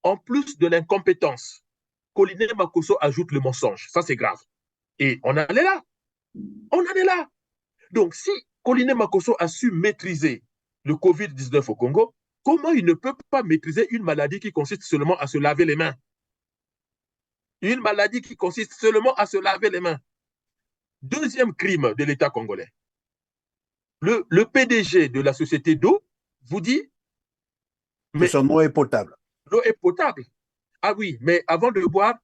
en plus de l'incompétence, Coliné Makosso ajoute le mensonge. Ça, c'est grave. Et on en est là. On en est là. Donc, si Coliné Makosso a su maîtriser le Covid-19 au Congo, comment il ne peut pas maîtriser une maladie qui consiste seulement à se laver les mains? Une maladie qui consiste seulement à se laver les mains. Deuxième crime de l'État congolais. Le PDG de la société d'eau vous dit, que mais son eau est potable. l'eau est potable. Ah oui, mais avant de boire,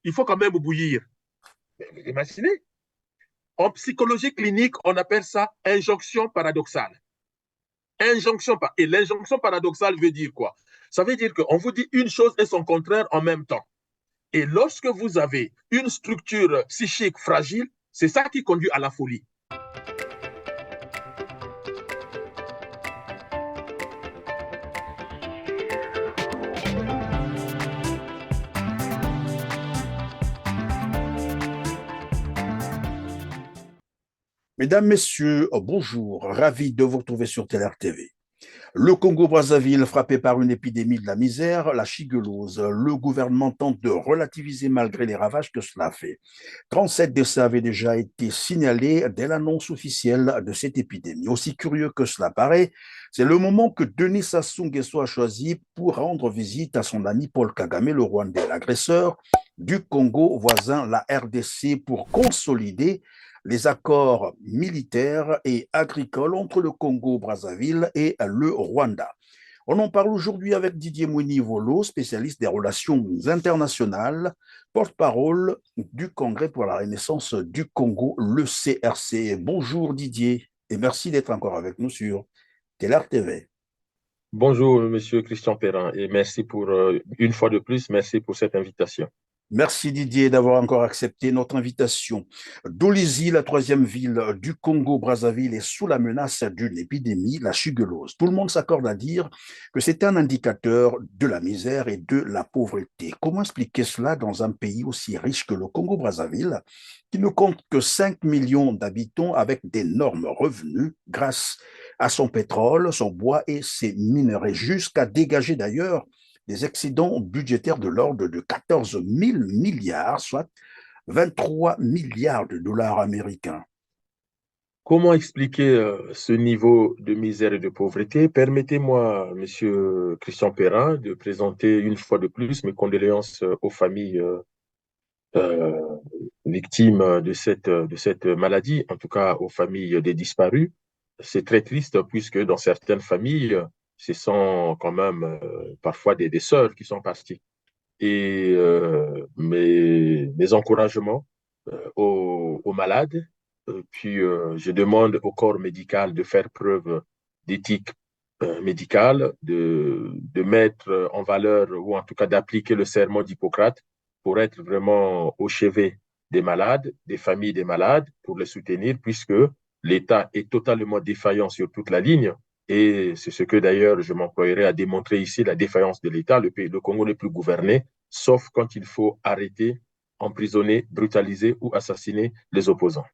il faut quand même bouillir. Mais vous imaginez? En psychologie clinique, on appelle ça injonction paradoxale. Et l'injonction paradoxale veut dire quoi? Ça veut dire qu'on vous dit une chose et son contraire en même temps. Et lorsque vous avez une structure psychique fragile, c'est ça qui conduit à la folie. Mesdames, Messieurs, bonjour, ravi de vous retrouver sur TLR TV. Le Congo-Brazzaville frappé par une épidémie de la misère, la chigellose. Le gouvernement tente de relativiser malgré les ravages que cela fait. 37 décès avaient déjà été signalés dès l'annonce officielle de cette épidémie. Aussi curieux que cela paraît, c'est le moment que Denis Sassou Nguesso a choisi pour rendre visite à son ami Paul Kagame, le Rwandais, l'agresseur du Congo voisin, la RDC, pour consolider les accords militaires et agricoles entre le Congo-Brazzaville et le Rwanda. On en parle aujourd'hui avec Didier Mouni-Volo, spécialiste des relations internationales, porte-parole du Congrès pour la Renaissance du Congo, le CRC. Bonjour Didier et merci d'être encore avec nous sur TLR TV. Bonjour, monsieur Christian Perrin, et merci pour, une fois de plus, merci pour cette invitation. Merci Didier d'avoir encore accepté notre invitation. Dolisie, la troisième ville du Congo-Brazzaville, est sous la menace d'une épidémie, la chigellose. Tout le monde s'accorde à dire que c'est un indicateur de la misère et de la pauvreté. Comment expliquer cela dans un pays aussi riche que le Congo-Brazzaville, qui ne compte que 5 millions d'habitants avec d'énormes revenus grâce à son pétrole, son bois et ses minerais, jusqu'à dégager d'ailleurs des excédents budgétaires de l'ordre de 14 000 milliards, soit 23 milliards de dollars américains. Comment expliquer ce niveau de misère et de pauvreté? Permettez-moi, monsieur Christian Perrin, de présenter une fois de plus mes condoléances aux familles euh, victimes de cette maladie, en tout cas aux familles des disparus. C'est très triste puisque dans certaines familles, ce sont quand même parfois des sœurs qui sont parties. Et mes encouragements aux malades. Puis je demande au corps médical de faire preuve d'éthique médicale, de mettre en valeur ou en tout cas d'appliquer le serment d'Hippocrate pour être vraiment au chevet des malades, des familles des malades, pour les soutenir, puisque l'État est totalement défaillant sur toute la ligne. Et c'est ce que d'ailleurs je m'emploierai à démontrer ici, la défaillance de l'État. Le Congo n'est plus gouverné, sauf quand il faut arrêter, emprisonner, brutaliser ou assassiner les opposants.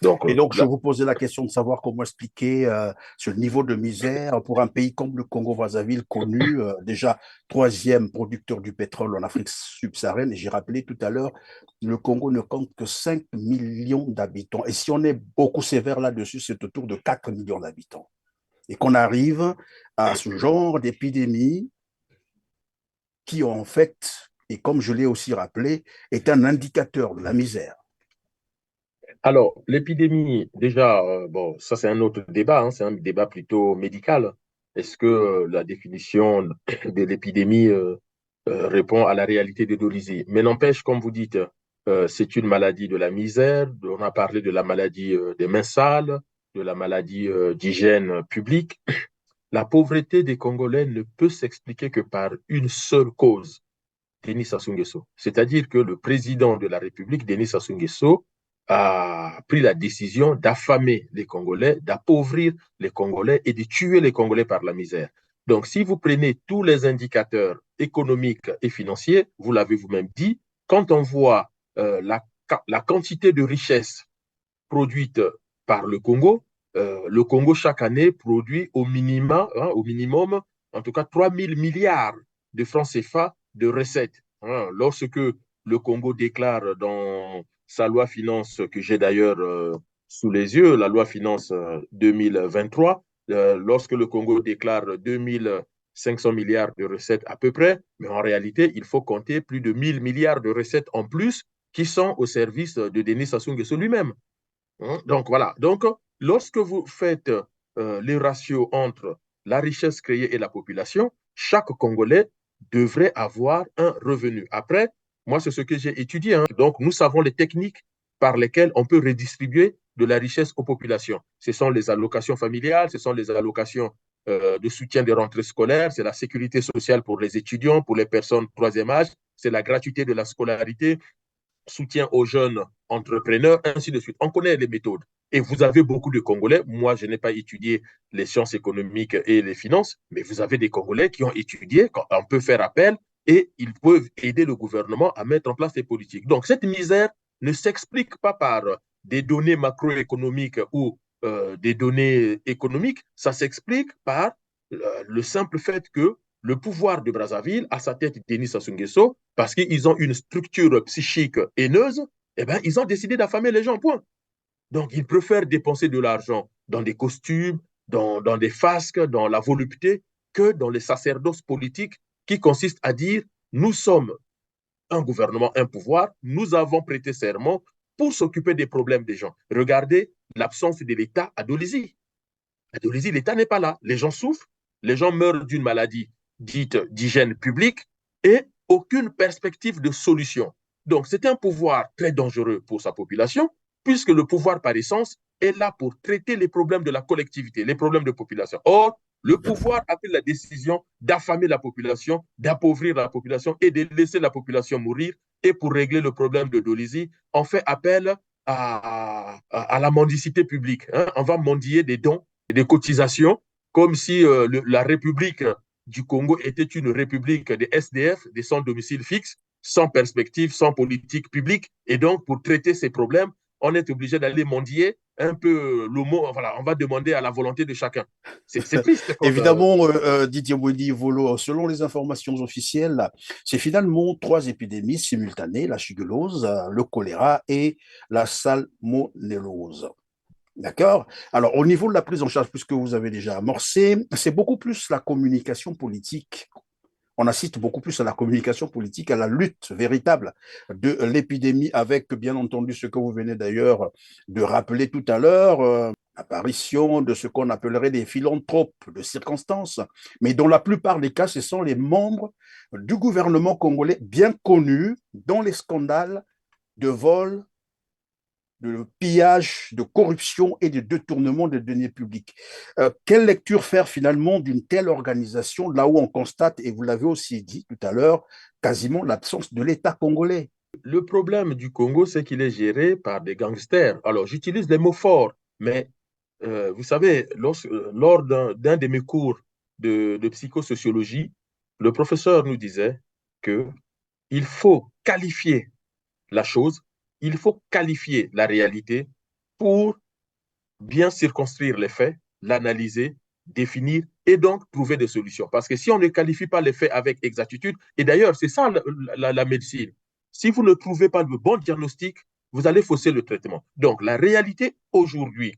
Donc Et donc, je là, vous posais la question de savoir comment expliquer ce niveau de misère pour un pays comme le Congo-Brazzaville, connu déjà troisième producteur du pétrole en Afrique subsaharienne. Et j'ai rappelé tout à l'heure, le Congo ne compte que 5 millions d'habitants. Et si on est beaucoup sévère là-dessus, c'est autour de 4 millions d'habitants. Et qu'on arrive à ce genre d'épidémie qui, en fait, et comme je l'ai aussi rappelé, est un indicateur de la misère. alors, l'épidémie, déjà, bon, ça c'est un autre débat, hein, c'est un débat plutôt médical. Est-ce que la définition de l'épidémie répond à la réalité de Dolisie? Mais n'empêche, comme vous dites, c'est une maladie de la misère. On a parlé de la maladie des mains sales, de la maladie d'hygiène publique. La pauvreté des Congolais ne peut s'expliquer que par une seule cause, Denis Sassou Nguesso. C'est-à-dire que le président de la République, Denis Sassou Nguesso, a pris la décision d'affamer les Congolais, d'appauvrir les Congolais et de tuer les Congolais par la misère. Donc, si vous prenez tous les indicateurs économiques et financiers, vous l'avez vous-même dit, quand on voit la quantité de richesses produites par le Congo chaque année produit au minimum, en tout cas 3 000 milliards de francs CFA de recettes. Hein. Lorsque le Congo déclare dans sa loi finance, que j'ai d'ailleurs sous les yeux, la loi finance 2023, lorsque le Congo déclare 2500 milliards de recettes à peu près, mais en réalité, il faut compter plus de 1000 milliards de recettes en plus qui sont au service de Denis Sassou Nguesso lui-même. Hein. Donc voilà. Donc, lorsque vous faites les ratios entre la richesse créée et la population, chaque Congolais devrait avoir un revenu. Après, moi, c'est ce que j'ai étudié. Hein. Donc, nous savons les techniques par lesquelles on peut redistribuer de la richesse aux populations. Ce sont les allocations familiales, ce sont les allocations de soutien des rentrées scolaires, c'est la sécurité sociale pour les étudiants, pour les personnes troisième âge, c'est la gratuité de la scolarité, soutien aux jeunes entrepreneurs, ainsi de suite. On connaît les méthodes. Et vous avez beaucoup de Congolais, moi je n'ai pas étudié les sciences économiques et les finances, mais vous avez des Congolais qui ont étudié, quand on peut faire appel, et ils peuvent aider le gouvernement à mettre en place les politiques. Donc cette misère ne s'explique pas par des données macroéconomiques ou des données économiques, ça s'explique par le simple fait que le pouvoir de Brazzaville, à sa tête Denis Sassou Nguesso, parce qu'ils ont une structure psychique haineuse, eh ben, ils ont décidé d'affamer les gens, point. Donc, ils préfèrent dépenser de l'argent dans des costumes, dans des fasques, dans la volupté, que dans les sacerdoces politiques qui consistent à dire, nous sommes un gouvernement, un pouvoir, nous avons prêté serment pour s'occuper des problèmes des gens. Regardez l'absence de l'État à Dolisie. À Dolisie, l'État n'est pas là. Les gens souffrent, les gens meurent d'une maladie dite d'hygiène publique et aucune perspective de solution. Donc, c'est un pouvoir très dangereux pour sa population, puisque le pouvoir, par essence, est là pour traiter les problèmes de la collectivité, les problèmes de population. Or, le pouvoir a pris la décision d'affamer la population, d'appauvrir la population et de laisser la population mourir. Et pour régler le problème de Dolisie, on fait appel à la mendicité publique. Hein. On va mendier des dons, des cotisations, comme si la République du Congo était une république des SDF, des sans domicile fixe, sans perspective, sans politique publique. Et donc, pour traiter ces problèmes, on est obligé d'aller mendier un peu le mot. Voilà, on va demander à la volonté de chacun. C'est triste comme. Évidemment, Didier Wodi Volo, selon les informations officielles, c'est finalement trois épidémies simultanées, la chigulose, le choléra et la salmonellose. D'accord. Alors, au niveau de la prise en charge, puisque vous avez déjà amorcé, c'est beaucoup plus la communication politique. On assiste beaucoup plus à la communication politique, à la lutte véritable de l'épidémie, avec bien entendu ce que vous venez d'ailleurs de rappeler tout à l'heure, l'apparition de ce qu'on appellerait des philanthropes de circonstances, mais dans la plupart des cas, ce sont les membres du gouvernement congolais bien connus dans les scandales de vol, de pillage, de corruption et de détournement des deniers publics. Quelle lecture faire finalement d'une telle organisation, là où on constate, et vous l'avez aussi dit tout à l'heure, quasiment l'absence de l'État congolais? Le problème du Congo, c'est qu'il est géré par des gangsters. Alors, j'utilise des mots forts, mais vous savez, lors d'un de mes cours de psychosociologie, le professeur nous disait que il faut qualifier la chose, il faut qualifier la réalité pour bien circonscrire les faits, l'analyser, définir et donc trouver des solutions. Parce que si on ne qualifie pas les faits avec exactitude, et d'ailleurs, c'est ça la médecine, si vous ne trouvez pas le bon diagnostic, vous allez fausser le traitement. Donc, la réalité aujourd'hui,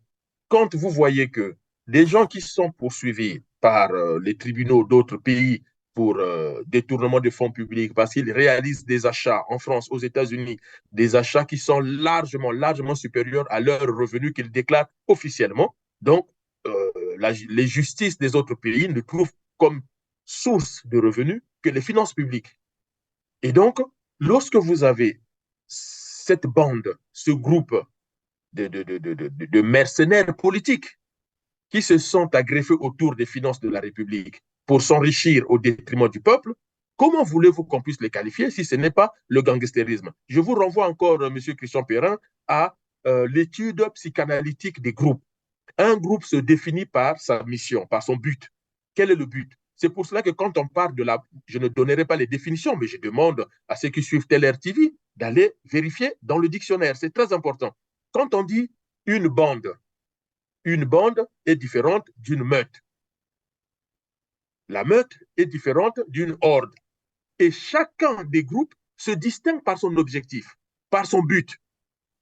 quand vous voyez que des gens qui sont poursuivis par les tribunaux d'autres pays pour détournement de fonds publics, parce qu'ils réalisent des achats en France, aux États-Unis, des achats qui sont largement supérieurs à leurs revenus qu'ils déclarent officiellement. Donc, les justices des autres pays ne trouvent comme source de revenus que les finances publiques. Et donc, lorsque vous avez cette bande, ce groupe de mercenaires politiques qui se sont agreffés autour des finances de la République pour s'enrichir au détriment du peuple, comment voulez-vous qu'on puisse les qualifier si ce n'est pas le gangstérisme? Je vous renvoie encore, M. Christian Perrin, à l'étude psychanalytique des groupes. Un groupe se définit par sa mission, par son but. Quel est le but? C'est pour cela que quand on parle de la... Je ne donnerai pas les définitions, mais je demande à ceux qui suivent Teller TV d'aller vérifier dans le dictionnaire. C'est très important. Quand on dit une bande est différente d'une meute. La meute est différente d'une horde. Et chacun des groupes se distingue par son objectif, par son but.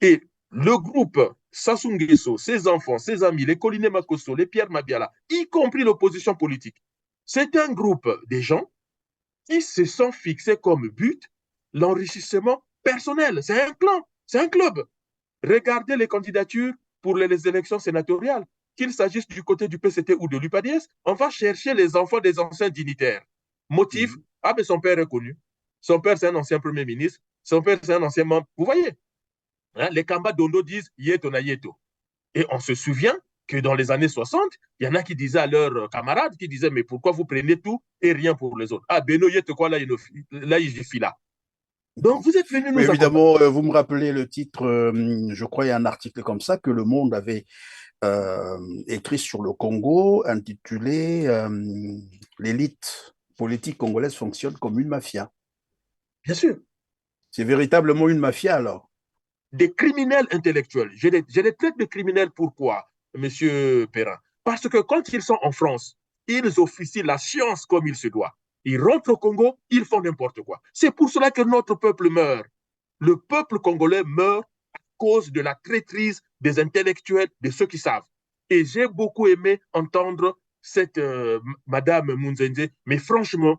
Et le groupe Sassou Nguesso, ses enfants, ses amis, les Coliné Makosso, les Pierre Mabiala, y compris l'opposition politique, c'est un groupe des gens qui se sont fixés comme but l'enrichissement personnel. C'est un clan, c'est un club. Regardez les candidatures pour les élections sénatoriales, qu'il s'agisse du côté du PCT ou de l'UPADS, on va chercher les enfants des anciens dignitaires. Motif, Mhm. ah mais son père est connu, son père c'est un ancien premier ministre, son père c'est un ancien membre. Vous voyez, hein, les Kamba Dondo disent Yeto na Yeto. Et on se souvient que dans les années 60, il y en a qui disaient à leurs camarades, qui disaient, mais pourquoi vous prenez tout et rien pour les autres? Ah, Beno Yeto, quoi, là, il est là. Donc, vous êtes venus Oui, nous accompagner. évidemment, vous me rappelez le titre, je crois, il y a un article comme ça que Le Monde avait euh, écrit sur le Congo, intitulé L'élite politique congolaise fonctionne comme une mafia. Bien sûr, C'est véritablement une mafia alors. des criminels intellectuels. Je les traite de criminels pourquoi, monsieur Perrin? Parce que quand ils sont en France, ils officient la science comme il se doit. Ils rentrent au Congo, ils font n'importe quoi. C'est pour cela que notre peuple meurt. Le peuple congolais meurt à cause de la traîtrise des intellectuels, de ceux qui savent. Et j'ai beaucoup aimé entendre cette Madame Munzenze, mais franchement,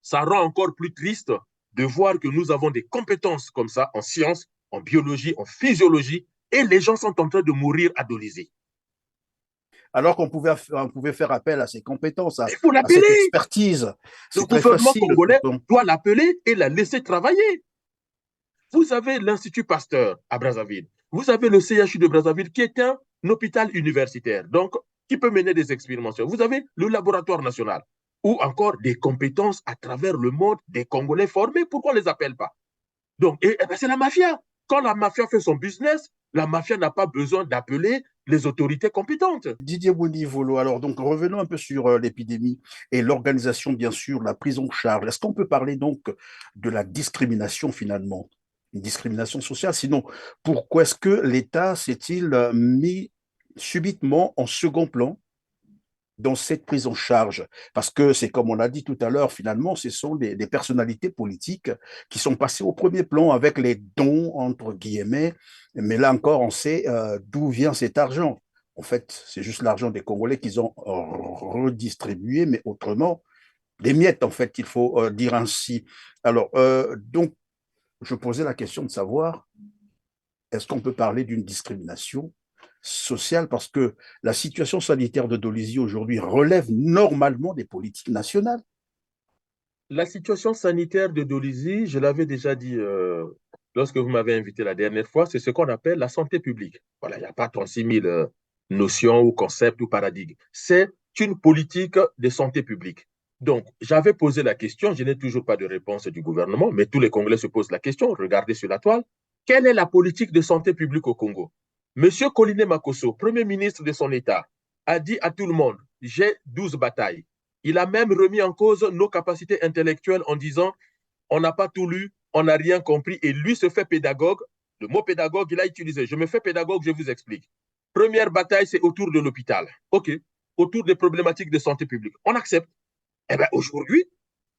ça rend encore plus triste de voir que nous avons des compétences comme ça en sciences, en biologie, en physiologie, et les gens sont en train de mourir adolisés. Alors on pouvait faire appel à ses compétences, Il faut à cette l'appeler. expertise. Le C'est très gouvernement facile congolais pourtant. doit l'appeler et la laisser travailler. Vous avez l'Institut Pasteur à Brazzaville. Vous avez le CHU de Brazzaville qui est un hôpital universitaire, donc qui peut mener des expérimentations. Vous avez le laboratoire national ou encore des compétences à travers le monde des Congolais formés. Pourquoi on ne les appelle pas? Donc, c'est la mafia. Quand la mafia fait son business, la mafia n'a pas besoin d'appeler les autorités compétentes. Didier Bounivolo, alors donc revenons un peu sur l'épidémie et l'organisation, bien sûr, la prise en charge. Est-ce qu'on peut parler donc de la discrimination finalement, une discrimination sociale? Sinon, pourquoi est-ce que l'État s'est-il mis subitement en second plan dans cette prise en charge? Parce que c'est comme on l'a dit tout à l'heure, finalement, ce sont des personnalités politiques qui sont passées au premier plan avec les dons, entre guillemets. Mais là encore, on sait d'où vient cet argent. En fait, c'est juste l'argent des Congolais qu'ils ont redistribué, mais autrement, des miettes, en fait, il faut dire ainsi. Alors, donc, je posais la question de savoir, est-ce qu'on peut parler d'une discrimination sociale parce que la situation sanitaire de Dolisie aujourd'hui relève normalement des politiques nationales. La situation sanitaire de Dolisie, je l'avais déjà dit lorsque vous m'avez invité la dernière fois, c'est ce qu'on appelle la santé publique. Voilà, il n'y a pas 36 000 notions ou concepts ou paradigmes. C'est une politique de santé publique. Donc, j'avais posé la question, je n'ai toujours pas de réponse du gouvernement, mais tous les Congolais se posent la question, regardez sur la toile, quelle est la politique de santé publique au Congo? Monsieur Koliné Makosso, Premier ministre de son État, a dit à tout le monde, j'ai 12 batailles. Il a même remis en cause nos capacités intellectuelles en disant, on n'a pas tout lu, on n'a rien compris, et lui se fait pédagogue. Le mot pédagogue, il a utilisé, je me fais pédagogue, je vous explique. Première bataille, c'est autour de l'hôpital. OK, autour des problématiques de santé publique. On accepte. Eh bien, aujourd'hui,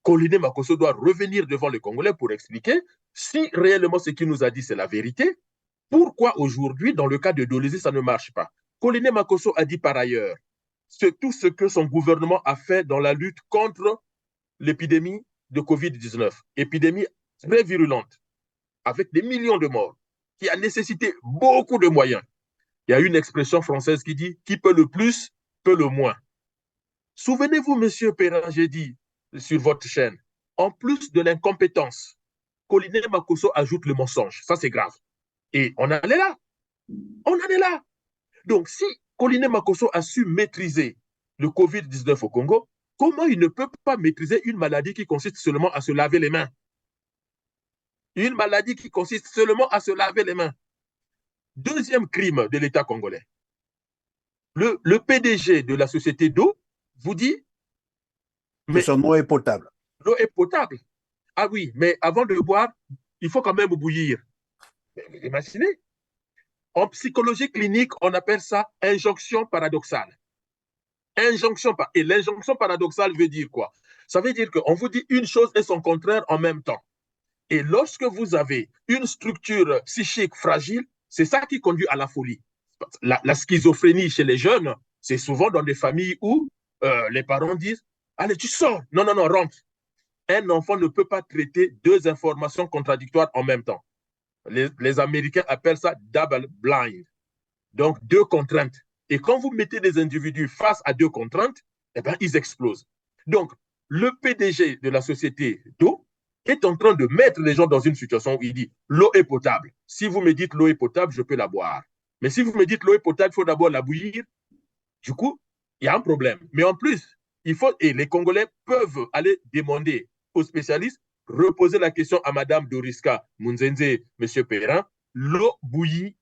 Koliné Makosso doit revenir devant les Congolais pour expliquer si réellement ce qu'il nous a dit, c'est la vérité. Pourquoi aujourd'hui, dans le cas de Dolisie, ça ne marche pas? Koliné Makosso a dit par ailleurs tout ce que son gouvernement a fait dans la lutte contre l'épidémie de Covid-19, épidémie très virulente, avec des millions de morts, qui a nécessité beaucoup de moyens. Il y a une expression française qui dit qui peut le plus, peut le moins. Souvenez-vous, monsieur Perrin, j'ai dit sur votre chaîne, en plus de l'incompétence, Koliné Makosso ajoute le mensonge. Ça, c'est grave. Et on en est là. On en est là. Donc, si Koliné Makosso a su maîtriser le Covid-19 au Congo, comment il ne peut pas maîtriser une maladie qui consiste seulement à se laver les mains? Une maladie qui consiste seulement à se laver les mains. Deuxième crime de l'État congolais. Le PDG de la société d'eau vous dit, Que mais son eau est potable. l'eau est potable. Ah oui, mais avant de boire, il faut quand même bouillir. Vous imaginez? En psychologie clinique, on appelle ça injonction paradoxale. Et l'injonction paradoxale veut dire quoi? Ça veut dire qu'on vous dit une chose et son contraire en même temps. Et lorsque vous avez une structure psychique fragile, c'est ça qui conduit à la folie. La schizophrénie chez les jeunes, c'est souvent dans des familles où les parents disent, allez, tu sors. Non, non, non, rentre. Un enfant ne peut pas traiter deux informations contradictoires en même temps. Les Américains appellent ça double blind. Donc, deux contraintes. Et quand vous mettez des individus face à deux contraintes, eh ben, ils explosent. Donc, le PDG de la société d'eau est en train de mettre les gens dans une situation où il dit l'eau est potable. Si vous me dites l'eau est potable, je peux la boire. Mais si vous me dites l'eau est potable, il faut d'abord la bouillir. Du coup, il y a un problème. Mais en plus, et les Congolais peuvent aller demander aux spécialistes, reposer la question à Madame Doriska Munzenze, Monsieur Perrin, l'eau bouillie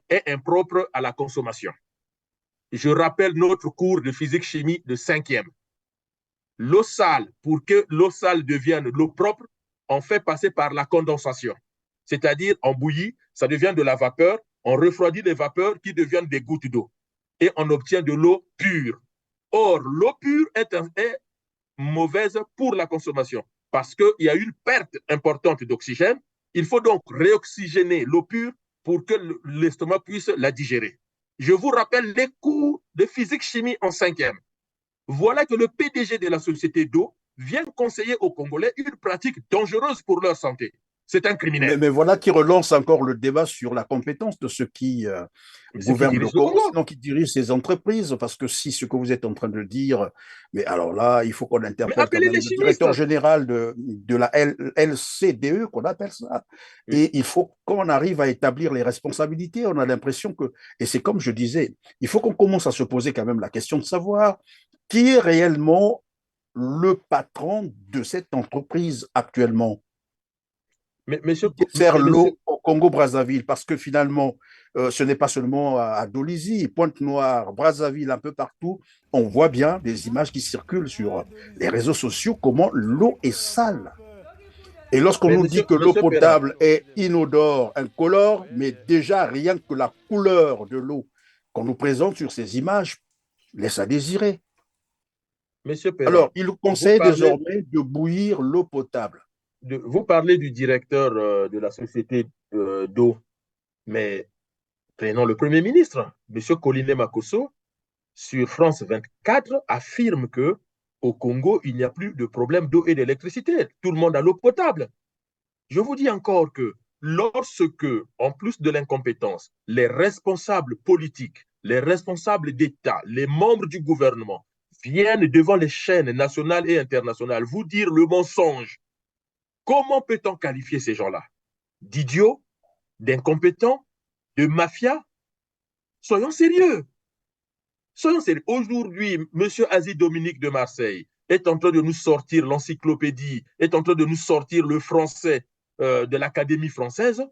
est impropre à la consommation. Je rappelle notre cours de physique-chimie de 5e. L'eau sale, pour que l'eau sale devienne l'eau propre, on fait passer par la condensation. C'est-à-dire, on bouillit, ça devient de la vapeur, on refroidit les vapeurs qui deviennent des gouttes d'eau. Et on obtient de l'eau pure. Or, l'eau pure est mauvaise pour la consommation parce qu'il y a une perte importante d'oxygène. Il faut donc réoxygéner l'eau pure pour que l'estomac puisse la digérer. Je vous rappelle les cours de physique-chimie en 5e. Voilà que le PDG de la société d'eau vient conseiller aux Congolais une pratique dangereuse pour leur santé. C'est un criminel. Mais voilà qui relance encore le débat sur la compétence de ceux qui gouvernent le le Congo, Congo. sinon qui dirigent ces entreprises. Parce que si ce que vous êtes en train de dire, mais alors là, il faut qu'on Mais interpelle quand appelez même les le directeur chimistes. général de la LCDE, qu'on appelle ça. Oui. Et il faut qu'on arrive à établir les responsabilités. On a l'impression que, et c'est comme je disais, il faut qu'on commence à se poser quand même la question de savoir qui est réellement le patron de cette entreprise actuellement Mais, monsieur, qui dessert mais monsieur, l'eau au Congo-Brazzaville, parce que finalement, ce n'est pas seulement à Dolisie, Pointe-Noire, Brazzaville, un peu partout, on voit bien des images qui circulent sur les réseaux sociaux, comment l'eau est sale. Et lorsqu'on mais nous dit que l'eau monsieur Perrin, potable est inodore, incolore, mais déjà rien que la couleur de l'eau qu'on nous présente sur ces images laisse à désirer. monsieur Perrin, Alors, il vous conseille parlez désormais de bouillir l'eau potable. vous parlez du directeur de la société d'eau, mais prenons le Premier ministre, monsieur Colline Makosso, sur France 24, affirme que au Congo, il n'y a plus de problème d'eau et d'électricité. Tout le monde a l'eau potable. Je vous dis encore que lorsque, en plus de l'incompétence, les responsables politiques, les responsables d'État, les membres du gouvernement viennent devant les chaînes nationales et internationales vous dire le mensonge, comment peut-on qualifier ces gens-là? D'idiots, d'incompétents, de mafia? Soyons sérieux. Soyons sérieux. Aujourd'hui, M. Aziz Dominique de Marseille est en train de nous sortir l'encyclopédie, est en train de nous sortir le français de l'Académie française,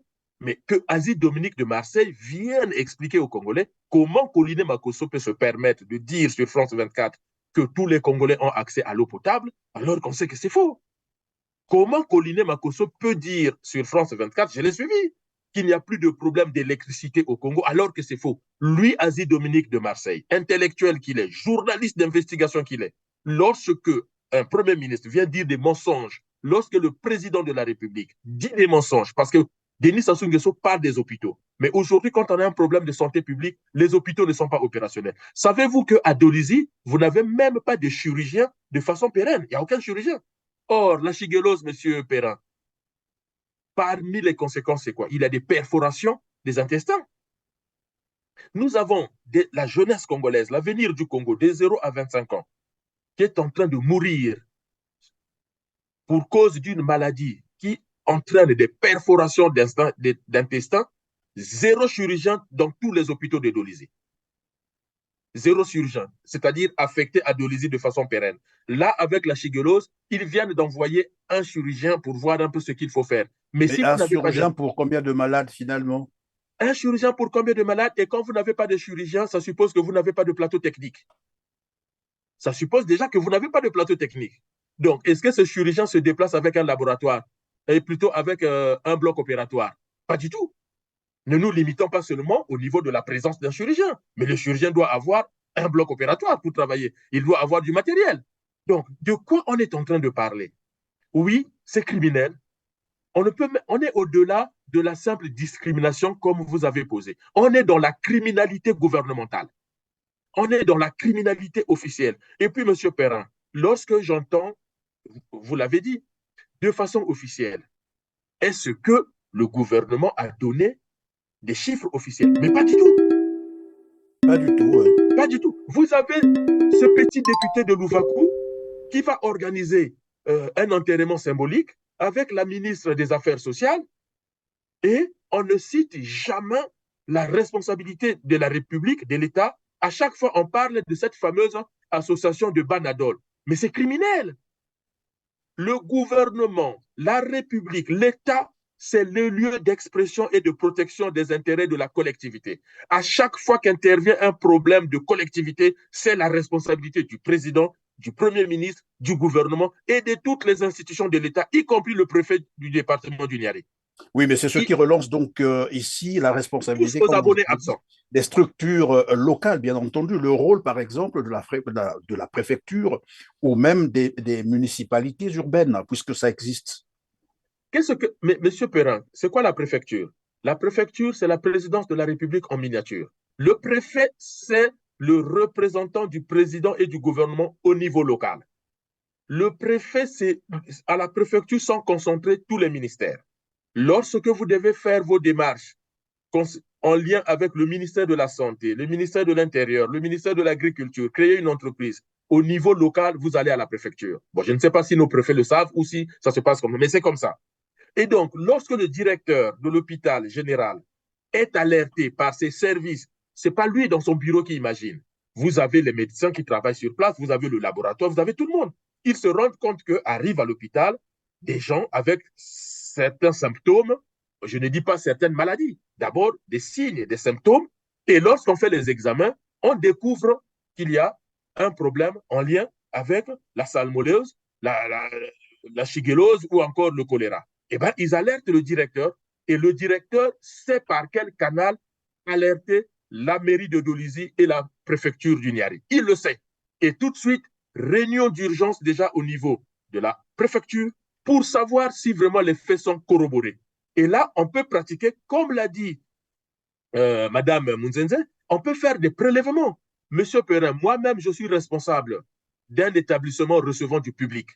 mais que Aziz Dominique de Marseille vienne expliquer aux Congolais comment Colline Makosso peut se permettre de dire sur France 24 que tous les Congolais ont accès à l'eau potable, alors qu'on sait que c'est faux. Comment Colline Makosso peut dire sur France 24, je l'ai suivi, qu'il n'y a plus de problème d'électricité au Congo, alors que c'est faux. Lui, Aziz Dominique de Marseille, intellectuel qu'il est, journaliste d'investigation qu'il est, lorsque un Premier ministre vient dire des mensonges, lorsque le président de la République dit des mensonges, parce que Denis Sassou Nguesso parle des hôpitaux. Mais aujourd'hui, quand on a un problème de santé publique, les hôpitaux ne sont pas opérationnels. Savez-vous qu'à Dolisie, vous n'avez même pas de chirurgien de façon pérenne? Il n'y a aucun chirurgien. Or, la chigellose, monsieur Perrin, parmi les conséquences, c'est quoi? Il y a des perforations des intestins. Nous avons la jeunesse congolaise, l'avenir du Congo, des 0 à 25 ans, qui est en train de mourir pour cause d'une maladie qui entraîne des perforations d'intestins. Zéro chirurgien dans tous les hôpitaux de Dolisie. Zéro chirurgien, c'est-à-dire affecté à Dolisie de façon pérenne. Là, avec la chigellose, ils viennent d'envoyer un chirurgien pour voir un peu ce qu'il faut faire. Mais Mais si vous un n'avez pas chirurgien pour combien de malades finalement? un chirurgien pour combien de malades? Et quand vous n'avez pas de chirurgien, ça suppose que vous n'avez pas de plateau technique. Ça suppose déjà que vous n'avez pas de plateau technique. Donc, est-ce que ce chirurgien se déplace avec un laboratoire et plutôt avec un bloc opératoire? Pas du tout. Ne nous limitons pas seulement au niveau de la présence d'un chirurgien, mais le chirurgien doit avoir un bloc opératoire pour travailler. Il doit avoir du matériel. Donc, de quoi on est en train de parler? Oui, c'est criminel. On est au-delà de la simple discrimination comme vous avez posé. On est dans la criminalité gouvernementale. On est dans la criminalité officielle. Et puis, M. Perrin, lorsque j'entends, vous l'avez dit, de façon officielle, est-ce que le gouvernement a donné des chiffres officiels? Mais pas du tout. Pas du tout. Pas du tout. Vous avez ce petit député de Louvakou qui va organiser un enterrement symbolique avec la ministre des Affaires sociales et on ne cite jamais la responsabilité de la République, de l'État. À chaque fois, on parle de cette fameuse association de Banadol. Mais c'est criminel. Le gouvernement, la République, l'État, c'est le lieu d'expression et de protection des intérêts de la collectivité. À chaque fois qu'intervient un problème de collectivité, c'est la responsabilité du président, du Premier ministre, du gouvernement et de toutes les institutions de l'État, y compris le préfet du département du Niari. Oui, mais c'est ce qui relance donc ici la Tous responsabilité, aux comme vous abonnés l'avez dit, absents. des structures locales, bien entendu. Le rôle, par exemple, de la préfecture ou même des municipalités urbaines, puisque ça existe. Qu'est-ce que, mais, Monsieur Perrin, c'est quoi la préfecture? La préfecture, c'est la présidence de la République en miniature. Le préfet, c'est le représentant du président et du gouvernement au niveau local. Le préfet, c'est à la préfecture sont concentrés tous les ministères. Lorsque vous devez faire vos démarches en lien avec le ministère de la Santé, le ministère de l'Intérieur, le ministère de l'Agriculture, créer une entreprise, au niveau local, vous allez à la préfecture. Bon, je ne sais pas si nos préfets le savent ou si ça se passe comme ça, mais c'est comme ça. Et donc, lorsque le directeur de l'hôpital général est alerté par ses services, ce n'est pas lui dans son bureau qui imagine. Vous avez les médecins qui travaillent sur place, vous avez le laboratoire, vous avez tout le monde. Ils se rendent compte qu'arrivent à l'hôpital des gens avec certains symptômes, je ne dis pas certaines maladies, d'abord des signes, des symptômes, et lorsqu'on fait les examens, on découvre qu'il y a un problème en lien avec la salmonellose, la shigellose ou encore le choléra. Eh bien, ils alertent le directeur et le directeur sait par quel canal alerter la mairie de Dolisie et la préfecture du Niari. Il le sait. Et tout de suite, réunion d'urgence déjà au niveau de la préfecture pour savoir si vraiment les faits sont corroborés. Et là, on peut pratiquer, comme l'a dit Madame Munzenze, on peut faire des prélèvements. Monsieur Perrin, moi-même, je suis responsable d'un établissement recevant du public.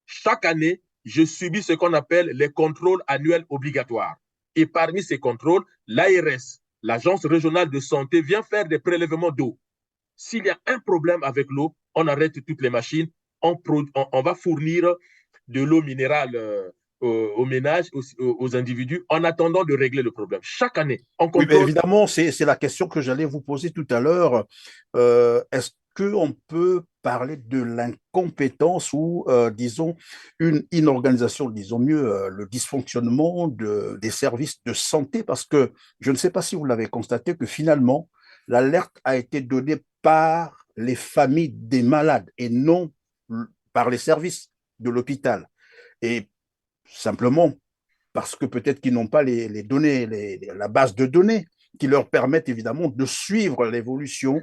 Chaque année, je subis ce qu'on appelle les contrôles annuels obligatoires. Et parmi ces contrôles, l'ARS, l'Agence régionale de santé, vient faire des prélèvements d'eau. S'il y a un problème avec l'eau, on arrête toutes les machines, on va fournir de l'eau minérale aux ménages, aux individus, en attendant de régler le problème. Chaque année, on Oui, mais contrôle. évidemment, c'est la question que j'allais vous poser tout à l'heure. Est-ce qu'on peut parler de l'incompétence ou, disons, une inorganisation, disons mieux, le dysfonctionnement des services de santé? Parce que je ne sais pas si vous l'avez constaté que finalement, l'alerte a été donnée par les familles des malades et non par les services de l'hôpital. Et simplement, parce que peut-être qu'ils n'ont pas les données, la base de données qui leur permettent évidemment de suivre l'évolution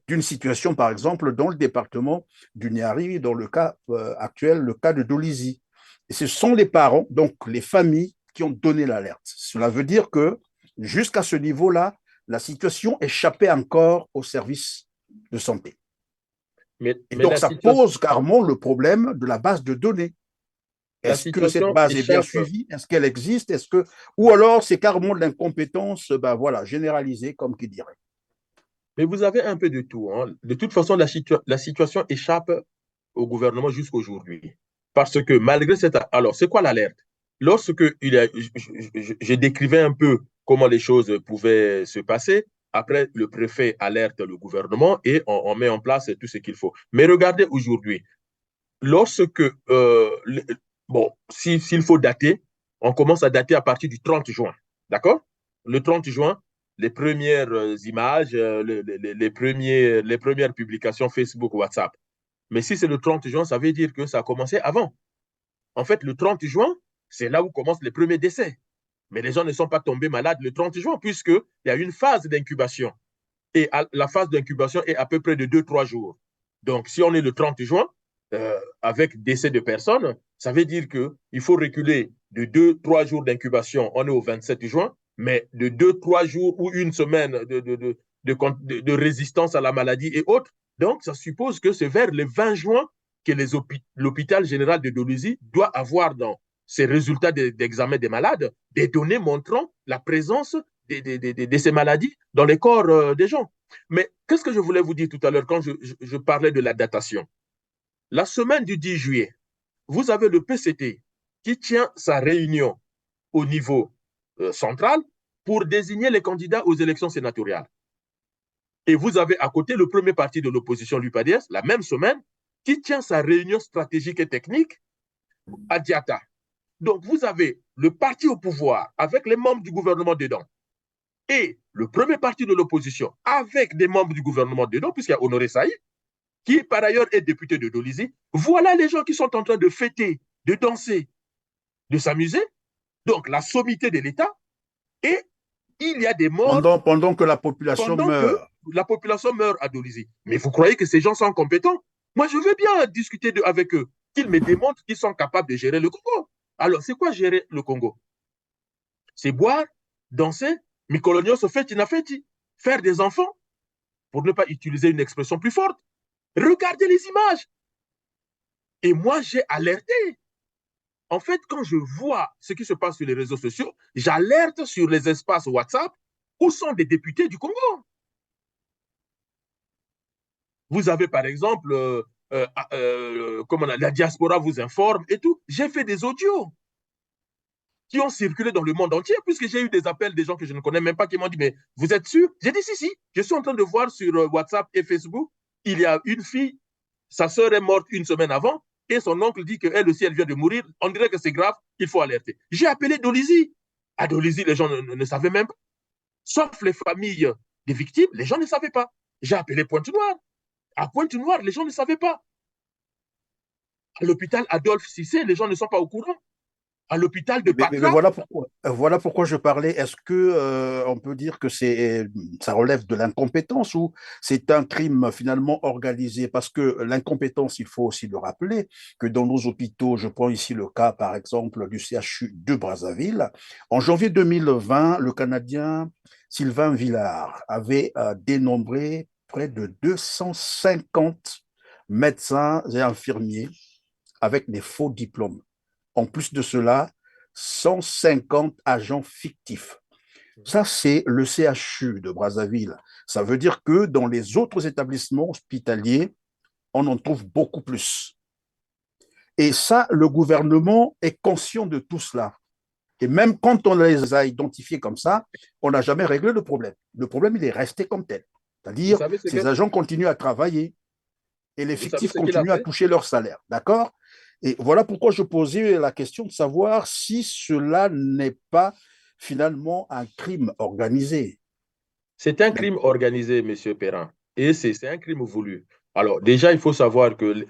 d'une situation, par exemple, dans le département du Niari, dans le cas actuel, le cas de Dolisie. Et ce sont les parents, donc les familles, qui ont donné l'alerte. Cela veut dire que jusqu'à ce niveau-là, la situation échappait encore aux services de santé. Et Mais donc, ça pose carrément le problème de la base de données. la Est-ce que cette situation base est bien échappe. suivie? Est-ce qu'elle existe? Ou alors c'est carrément de l'incompétence, ben voilà, généralisée, comme qui dirait. Mais vous avez un peu de tout. Hein. De toute façon, la situation échappe au gouvernement jusqu'à aujourd'hui. Parce que malgré cette. Alors, c'est quoi l'alerte? Lorsque je décrivais un peu comment les choses pouvaient se passer, après, le préfet alerte le gouvernement et on met en place tout ce qu'il faut. Mais regardez aujourd'hui, lorsque, bon, s'il faut dater, on commence à dater à partir du 30 juin. D'accord? Le 30 juin, les premières images, les premières publications Facebook, WhatsApp. Mais si c'est le 30 juin, ça veut dire que ça a commencé avant. En fait, le 30 juin, c'est là où commencent les premiers décès. Mais les gens ne sont pas tombés malades le 30 juin, puisqu'il y a une phase d'incubation. Et la phase d'incubation est à peu près de 2-3 jours. Donc, si on est le 30 juin, avec décès de personnes, ça veut dire qu'il faut reculer de 2, 3 jours d'incubation, on est au 27 juin, mais de 2, 3 jours ou une semaine de résistance à la maladie et autres. Donc, ça suppose que c'est vers le 20 juin que l'hôpital général de Doluzy doit avoir dans ses résultats d'examen des malades des données montrant la présence de ces maladies dans les corps des gens. Mais qu'est-ce que je voulais vous dire tout à l'heure quand je parlais de la datation? La semaine du 10 juillet, vous avez le PCT qui tient sa réunion au niveau central pour désigner les candidats aux élections sénatoriales. Et vous avez à côté le premier parti de l'opposition, l'UPADS, la même semaine, qui tient sa réunion stratégique et technique à Diata. Donc vous avez le parti au pouvoir avec les membres du gouvernement dedans et le premier parti de l'opposition avec des membres du gouvernement dedans, puisqu'il y a Honoré Saïd, qui par ailleurs est député de Dolizy. Voilà les gens qui sont en train de fêter, de danser, de s'amuser. Donc la sommité de l'État, et il y a des morts pendant que la population pendant que meurt. la population meurt à Dolizy. Mais vous croyez que ces gens sont compétents? Moi, je veux bien discuter avec eux, qu'ils me démontrent qu'ils sont capables de gérer le Congo. Alors, c'est quoi gérer le Congo? C'est boire, danser, mikolonio se fait inafeti, faire des enfants, pour ne pas utiliser une expression plus forte. Regardez les images. Et moi, j'ai alerté. En fait, quand je vois ce qui se passe sur les réseaux sociaux, j'alerte sur les espaces WhatsApp où sont des députés du Congo. Vous avez par exemple, comment la diaspora vous informe et tout. J'ai fait des audios qui ont circulé dans le monde entier, puisque j'ai eu des appels des gens que je ne connais même pas qui m'ont dit, mais vous êtes sûr? J'ai dit, si, si. Je suis en train de voir sur WhatsApp et Facebook, il y a une fille, sa sœur est morte une semaine avant, et son oncle dit qu'elle aussi, elle vient de mourir. On dirait que c'est grave, il faut alerter. J'ai appelé Dolizy. À Dolizy, les gens ne savaient même pas. Sauf les familles des victimes, les gens ne savaient pas. J'ai appelé Pointe-Noire. À Pointe-Noire, les gens ne savaient pas. À l'hôpital Adolphe Cissé, les gens ne sont pas au courant. À l'hôpital de Mais Patras, voilà pourquoi je parlais. Est-ce que on peut dire que ça relève de l'incompétence ou c'est un crime finalement organisé? Parce que l'incompétence, il faut aussi le rappeler, que dans nos hôpitaux, je prends ici le cas par exemple du CHU de Brazzaville, en janvier 2020, le Canadien Sylvain Villard avait dénombré près de 250 médecins et infirmiers avec des faux diplômes. En plus de cela, 150 agents fictifs. Ça, c'est le CHU de Brazzaville. Ça veut dire que dans les autres établissements hospitaliers, on en trouve beaucoup plus. Et ça, le gouvernement est conscient de tout cela. Et même quand on les a identifiés comme ça, on n'a jamais réglé le problème. Le problème, il est resté comme tel. vous C'est-à-dire, savez ce ces agents continuent à travailler et les vous savez fictifs ce qu'il a continuent à fait? toucher leur salaire. D'accord? Et voilà pourquoi je posais la question de savoir si cela n'est pas finalement un crime organisé. C'est un crime organisé, M. Perrin, et c'est un crime voulu. Alors, déjà, il faut savoir que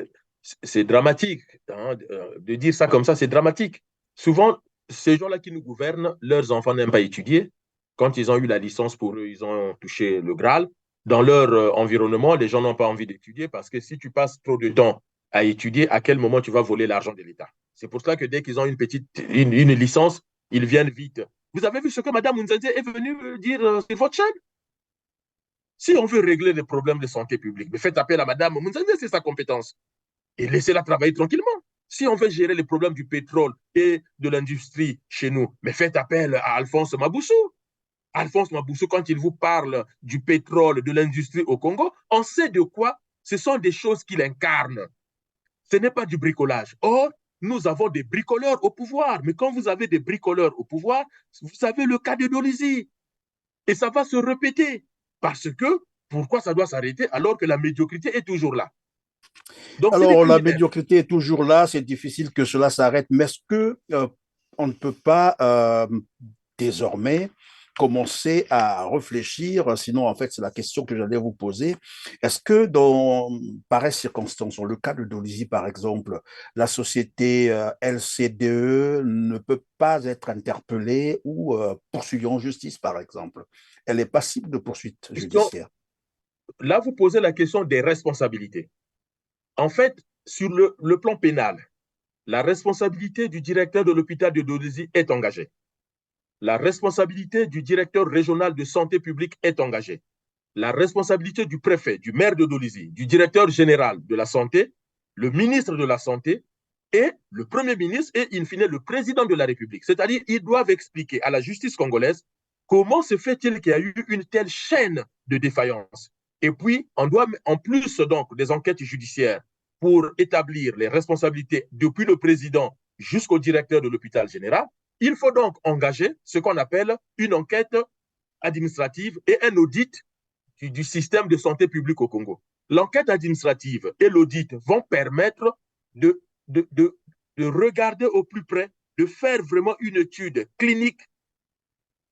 c'est dramatique, hein, de dire ça comme ça, c'est dramatique. Souvent, ces gens-là qui nous gouvernent, leurs enfants n'aiment pas étudier. Quand ils ont eu la licence pour eux, ils ont touché le Graal. Dans leur environnement, les gens n'ont pas envie d'étudier parce que si tu passes trop de temps à étudier, à quel moment tu vas voler l'argent de l'État? C'est pour cela que dès qu'ils ont une licence, ils viennent vite. Vous avez vu ce que Mme Mounzanze est venue dire sur votre chaîne? Si on veut régler les problèmes de santé publique, mais faites appel à Mme Mounzanze, c'est sa compétence. Et laissez-la travailler tranquillement. Si on veut gérer les problèmes du pétrole et de l'industrie chez nous, mais faites appel à Alphonse Maboussou. Alphonse Maboussou, quand il vous parle du pétrole, de l'industrie au Congo, on sait de quoi ce sont des choses qu'il incarne. Ce n'est pas du bricolage. Or, nous avons des bricoleurs au pouvoir. Mais quand vous avez des bricoleurs au pouvoir, vous avez le cas de Dolizy. Et ça va se répéter. Parce que, pourquoi ça doit s'arrêter alors que la médiocrité est toujours là? Donc, c'est des Alors, la criminels. médiocrité est toujours là, c'est difficile que cela s'arrête, mais est-ce que on ne peut pas désormais commencer à réfléchir, sinon en fait c'est la question que j'allais vous poser, est-ce que dans pareilles circonstances, dans le cas de Dolizy par exemple, la société LCDE ne peut pas être interpellée ou poursuivie en justice par exemple? Elle est passible de poursuite Question, judiciaire. là, vous posez la question des responsabilités. En fait, sur le plan pénal, la responsabilité du directeur de l'hôpital de Dodésie est engagée. La responsabilité du directeur régional de santé publique est engagée. La responsabilité du préfet, du maire de Dodésie, du directeur général de la santé, le ministre de la Santé et le Premier ministre et, in fine, le président de la République. C'est-à-dire, ils doivent expliquer à la justice congolaise comment se fait-il qu'il y a eu une telle chaîne de défaillance. Et puis, on doit, en plus donc des enquêtes judiciaires pour établir les responsabilités depuis le président jusqu'au directeur de l'hôpital général, il faut donc engager ce qu'on appelle une enquête administrative et un audit du système de santé publique au Congo. L'enquête administrative et l'audit vont permettre de, de, de, de regarder au plus près, de faire vraiment une étude clinique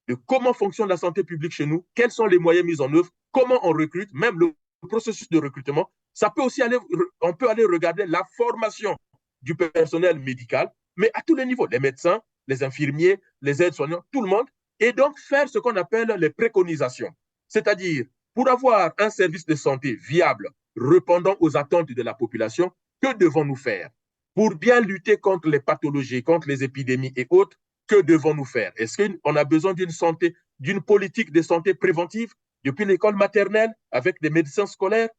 de comment fonctionne la santé publique chez nous, quels sont les moyens mis en œuvre, comment on recrute, même le processus de recrutement. Ça peut aussi aller, on peut aller regarder la formation du personnel médical, mais à tous les niveaux, les médecins, les infirmiers, les aides-soignants, tout le monde, et donc faire ce qu'on appelle les préconisations. C'est-à-dire, pour avoir un service de santé viable, répondant aux attentes de la population, que devons-nous faire? Pour bien lutter contre les pathologies, contre les épidémies et autres, que devons-nous faire? Est-ce qu'on a besoin d'une santé, d'une politique de santé préventive depuis l'école maternelle, avec des médecins scolaires,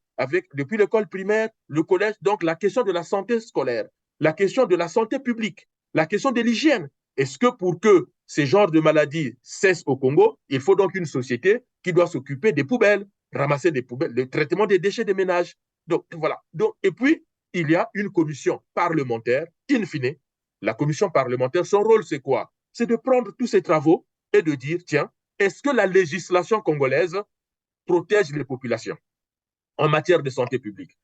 depuis l'école primaire, le collège? Donc, la question de la santé scolaire, la question de la santé publique, la question de l'hygiène. Est-ce que pour que ces genres de maladies cessent au Congo, il faut donc une société qui doit s'occuper des poubelles, ramasser des poubelles, le traitement des déchets des ménages. Donc, voilà. Donc, et puis, il y a une commission parlementaire, in fine. La commission parlementaire, son rôle, c'est quoi? C'est de prendre tous ces travaux et de dire, tiens, est-ce que la législation congolaise protège les populations en matière de santé publique?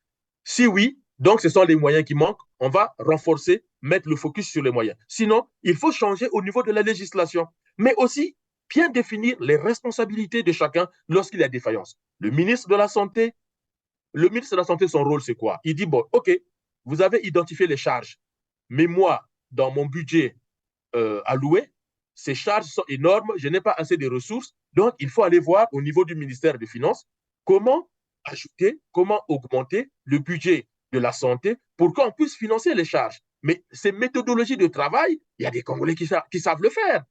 Si oui, donc ce sont les moyens qui manquent, on va renforcer, mettre le focus sur les moyens. Sinon, il faut changer au niveau de la législation, mais aussi bien définir les responsabilités de chacun lorsqu'il y a défaillance. Le ministre de la Santé, son rôle, c'est quoi? Il dit, bon, OK, vous avez identifié les charges, mais moi, dans mon budget alloué, ces charges sont énormes, je n'ai pas assez de ressources, donc il faut aller voir au niveau du ministère des Finances comment ajouter, comment augmenter le budget de la santé pour qu'on puisse financer les charges. Mais ces méthodologies de travail, il y a des Congolais qui savent le faire.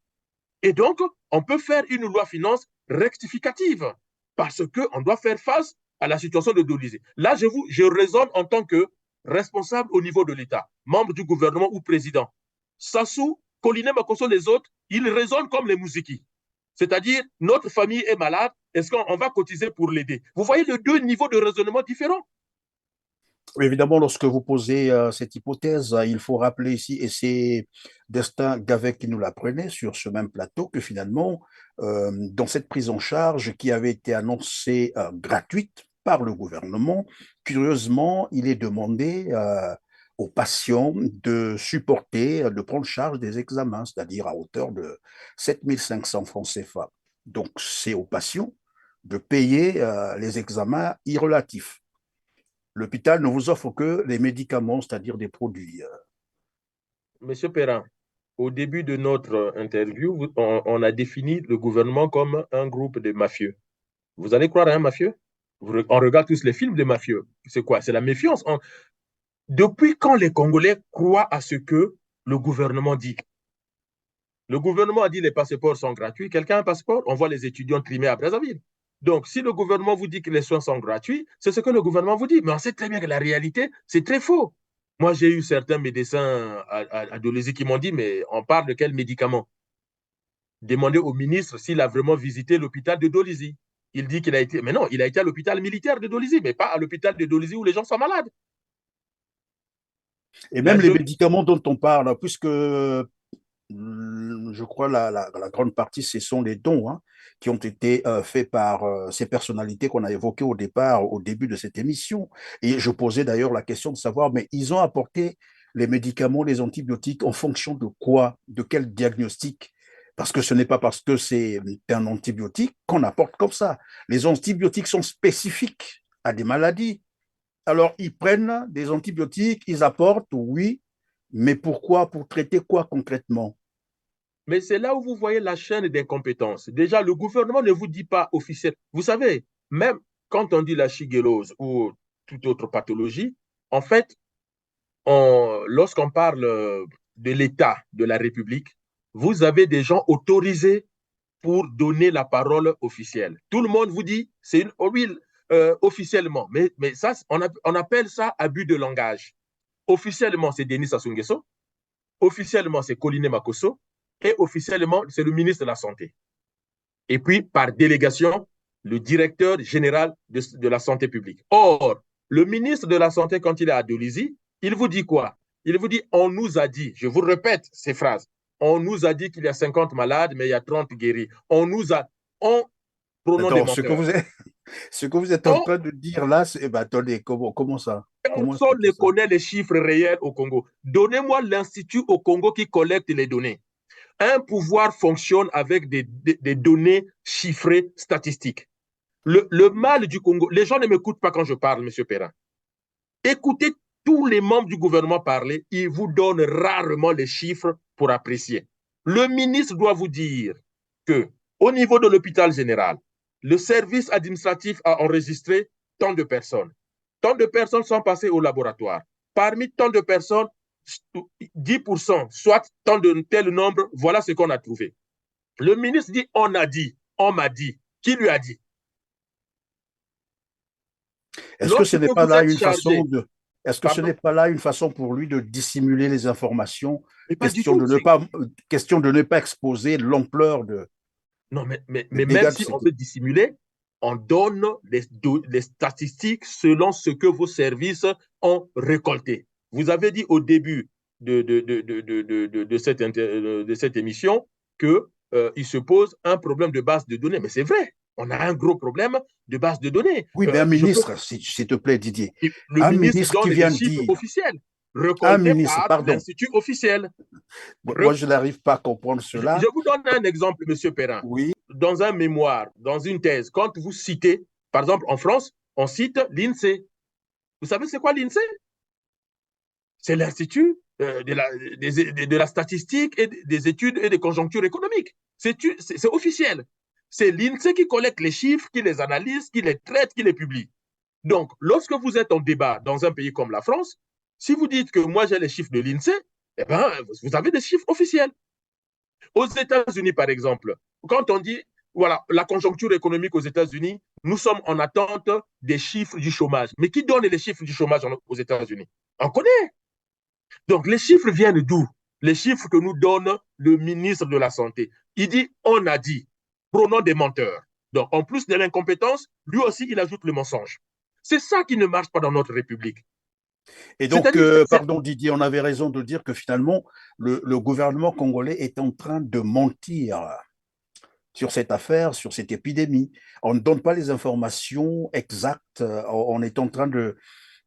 Et donc, on peut faire une loi finance rectificative parce qu'on doit faire face à la situation de Dolizé. Là, je raisonne en tant que responsable au niveau de l'État, membre du gouvernement ou président. Sassou, Coliné Makosso, les autres, ils raisonnent comme les Mouziki. C'est-à-dire, notre famille est malade, est-ce qu'on va cotiser pour l'aider? Vous voyez les deux niveaux de raisonnement différents. Oui, évidemment, lorsque vous posez cette hypothèse, il faut rappeler ici, et c'est Destin Gavet qui nous l'apprenait sur ce même plateau, que finalement, dans cette prise en charge qui avait été annoncée gratuite par le gouvernement, curieusement, il est demandé aux patients de supporter, de prendre charge des examens, c'est-à-dire à hauteur de 7 500 francs CFA. Donc, c'est aux patients de payer les examens irrelatifs. L'hôpital ne vous offre que les médicaments, c'est-à-dire des produits. Monsieur Perrin, au début de notre interview, on a défini le gouvernement comme un groupe de mafieux. Vous allez croire à un mafieux? On regarde tous les films de mafieux. C'est quoi? C'est la méfiance. Depuis quand les Congolais croient à ce que le gouvernement dit? Le gouvernement a dit les passeports sont gratuits. Quelqu'un a un passeport? On voit les étudiants trimés à Brazzaville. Donc, si le gouvernement vous dit que les soins sont gratuits, c'est ce que le gouvernement vous dit. Mais on sait très bien que la réalité, c'est très faux. Moi, j'ai eu certains médecins à Dolésy qui m'ont dit, mais on parle de quels médicaments? Demandez au ministre s'il a vraiment visité l'hôpital de Dolésy. Il dit qu'il a été, mais non, il a été à l'hôpital militaire de Dolésy, mais pas à l'hôpital de Dolésy où les gens sont malades. Et La même les je... médicaments dont on parle, puisque je crois la grande partie, ce sont les dons qui ont été faits par ces personnalités qu'on a évoquées au départ, au début de cette émission. Et je posais d'ailleurs la question de savoir, mais ils ont apporté les médicaments, les antibiotiques en fonction de quoi? De quel diagnostic? Parce que ce n'est pas parce que c'est un antibiotique qu'on apporte comme ça. Les antibiotiques sont spécifiques à des maladies. Alors, ils prennent des antibiotiques, ils apportent, oui, mais pourquoi? Pour traiter quoi concrètement? Mais c'est là où vous voyez la chaîne des compétences. Déjà, le gouvernement ne vous dit pas officiel. Vous savez, même quand on dit la shigellose ou toute autre pathologie, en fait, lorsqu'on parle de l'État, de la République, vous avez des gens autorisés pour donner la parole officielle. Tout le monde vous dit, c'est une oui, officiellement, mais ça, on appelle ça abus de langage. Officiellement, c'est Denis Sassou Nguesso. Officiellement, c'est Colline Makosso. Et officiellement, c'est le ministre de la Santé. Et puis, par délégation, le directeur général de la santé publique. Or, le ministre de la Santé, quand il est à Dolisie, il vous dit quoi? Il vous dit, on nous a dit, je vous répète ces phrases, on nous a dit qu'il y a 50 malades, mais il y a 30 guéris. On nous a, prenons des Attends, menteurs. ce que vous êtes en On, train de dire là, c'est, eh ben, attendez, comment ça? Comment personne expliquer ne ça? connaît les chiffres réels au Congo. Donnez-moi l'institut au Congo qui collecte les données. Un pouvoir fonctionne avec des données chiffrées statistiques. Le mal du Congo, les gens ne m'écoutent pas quand je parle, M. Perrin. Écoutez tous les membres du gouvernement parler, ils vous donnent rarement les chiffres pour apprécier. Le ministre doit vous dire que, au niveau de l'hôpital général, le service administratif a enregistré tant de personnes. Tant de personnes sont passées au laboratoire. Parmi tant de personnes, 10%, soit tant de tel nombre, voilà ce qu'on a trouvé. Le ministre dit, on m'a dit. Qui lui a dit? Est-ce que ce Lorsque n'est pas vous là êtes une façon chargé, de, est-ce que ce pardon, n'est pas là une façon pour lui de dissimuler les informations, mais pas du tout. question de ne pas exposer l'ampleur Non, des mais même dégâts de si ces... on veut dissimuler, on donne les statistiques selon ce que vos services ont récolté. Vous avez dit au début de cette émission qu'il se pose un problème de base de données. Mais c'est vrai, on a un gros problème de base de données. Oui, mais un ministre, s'il te plaît, Didier, Le un ministre ministre qui donne des vient de chiffres dire, officiels, un récoltés ministre, par pardon, l'institut officiel. moi je n'arrive pas à comprendre Je cela. vous donne un exemple, M. Perrin. Oui, Dans un mémoire, dans une thèse, quand vous citez, par exemple en France, on cite l'INSEE. Vous savez c'est quoi l'INSEE? C'est l'Institut de la statistique et des études et des conjonctures économiques. C'est officiel. C'est l'INSEE qui collecte les chiffres, qui les analyse, qui les traite, qui les publie. Donc, lorsque vous êtes en débat dans un pays comme la France, si vous dites que moi j'ai les chiffres de l'INSEE, eh ben, vous avez des chiffres officiels. Aux États-Unis, par exemple, quand on dit, voilà, la conjoncture économique aux États-Unis, nous sommes en attente des chiffres du chômage. Mais qui donne les chiffres du chômage aux États-Unis? On connaît. Donc, les chiffres viennent d'où? Les chiffres que nous donne le ministre de la Santé. Il dit, on a dit, prenons des menteurs. Donc, en plus de l'incompétence, lui aussi, il ajoute le mensonge. C'est ça qui ne marche pas dans notre République. et donc, C'est-à-dire, pardon Didier, on avait raison de dire que finalement, le gouvernement congolais est en train de mentir sur cette affaire, sur cette épidémie. On ne donne pas les informations exactes, on est en train de,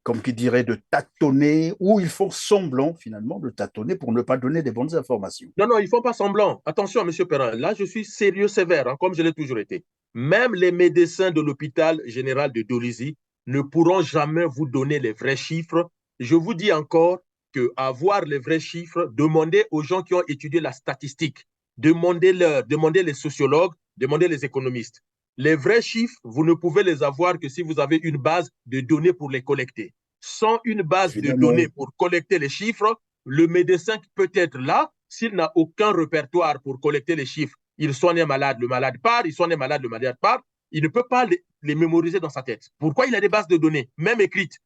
comme qui dirait, de tâtonner, ou ils font semblant finalement de tâtonner pour ne pas donner des bonnes informations. non, non, ils ne font pas semblant. Attention, M. Perrin, là, je suis sérieux, sévère, hein, comme je l'ai toujours été. Même les médecins de l'hôpital général de Dolisie ne pourront jamais vous donner les vrais chiffres. Je vous dis encore qu'avoir les vrais chiffres, demandez aux gens qui ont étudié la statistique, demandez-leur, demandez les sociologues, demandez les économistes. Les vrais chiffres, vous ne pouvez les avoir que si vous avez une base de données pour les collecter. Sans une base de Finalement, données pour collecter les chiffres, le médecin peut être là, s'il n'a aucun répertoire pour collecter les chiffres, il soigne un malade, le malade part, il soigne un malade, le malade part, il ne peut pas les mémoriser dans sa tête. Pourquoi il a des bases de données, même écrites?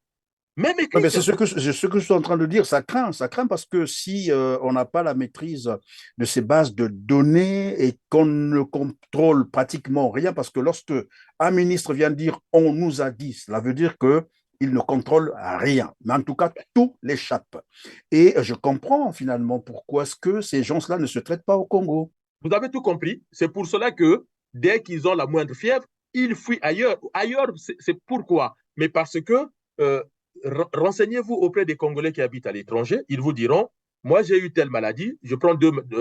Même ouais, mais écrites. ce que je suis en train de dire, ça craint parce que si on n'a pas la maîtrise de ces bases de données et qu'on ne contrôle pratiquement rien, parce que lorsque un ministre vient dire on nous a dit, cela veut dire que il ne contrôle rien. Mais en tout cas, tout l'échappe. Et je comprends finalement pourquoi est-ce que ces gens-là ne se traitent pas au Congo. Vous avez tout compris. C'est pour cela que dès qu'ils ont la moindre fièvre, ils fuient ailleurs. Ailleurs, c'est pourquoi? Mais parce que euh, renseignez-vous auprès des Congolais qui habitent à l'étranger. Ils vous diront, moi j'ai eu telle maladie. Je prends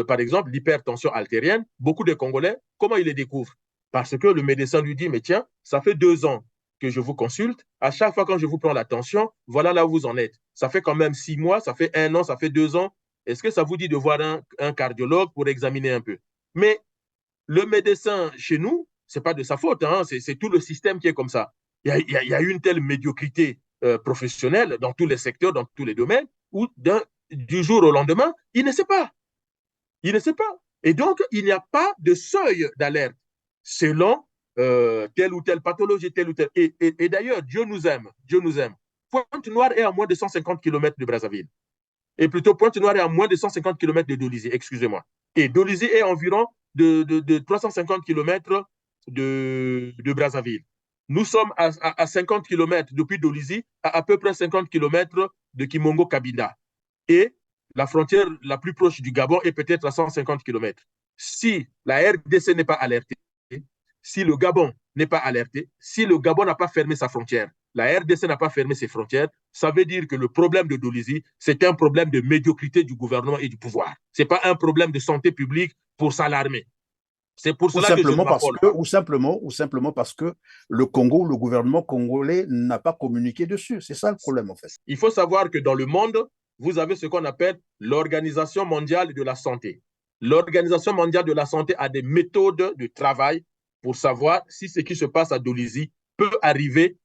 par exemple l'hypertension artérienne. Beaucoup de Congolais, comment ils les découvrent? Parce que le médecin lui dit, mais tiens, ça fait 2 ans que je vous consulte. À chaque fois quand je vous prends la tension, voilà là où vous en êtes. Ça fait quand même 6 mois, ça fait 1 an, ça fait 2 ans. Est-ce que ça vous dit de voir un cardiologue pour examiner un peu? Mais le médecin chez nous, c'est pas de sa faute, hein, c'est tout le système qui est comme ça. Il y a une telle médiocrité professionnelle dans tous les secteurs, dans tous les domaines. ou du jour au lendemain, il ne sait pas. Il ne sait pas. Et donc, il n'y a pas de seuil d'alerte selon telle ou telle pathologie, telle ou telle. Et d'ailleurs, Dieu nous aime. Dieu nous aime. Pointe-Noire est à moins de 150 km de Brazzaville. Et plutôt, Pointe-Noire est à moins de 150 km de Dolisie, excusez-moi. Et Dolisie est environ de 350 km de Brazzaville. Nous sommes à 50 km depuis Dolisie, à peu près 50 km de Kimongo-Kabinda. Et la frontière la plus proche du Gabon est peut-être à 150 km. Si la RDC n'est pas alertée, si le Gabon n'est pas alerté, si le Gabon n'a pas fermé sa frontière, la RDC n'a pas fermé ses frontières, ça veut dire que le problème de Dolisie, c'est un problème de médiocrité du gouvernement et du pouvoir. Ce n'est pas un problème de santé publique pour s'alarmer. C'est pour cela que je ne m'affole pas. Ou simplement parce que le Congo, le gouvernement congolais n'a pas communiqué dessus. C'est ça le problème, en fait. Il faut savoir que dans le monde, vous avez ce qu'on appelle l'Organisation mondiale de la santé. L'Organisation mondiale de la santé a des méthodes de travail pour savoir si ce qui se passe à Dolisie peut arriver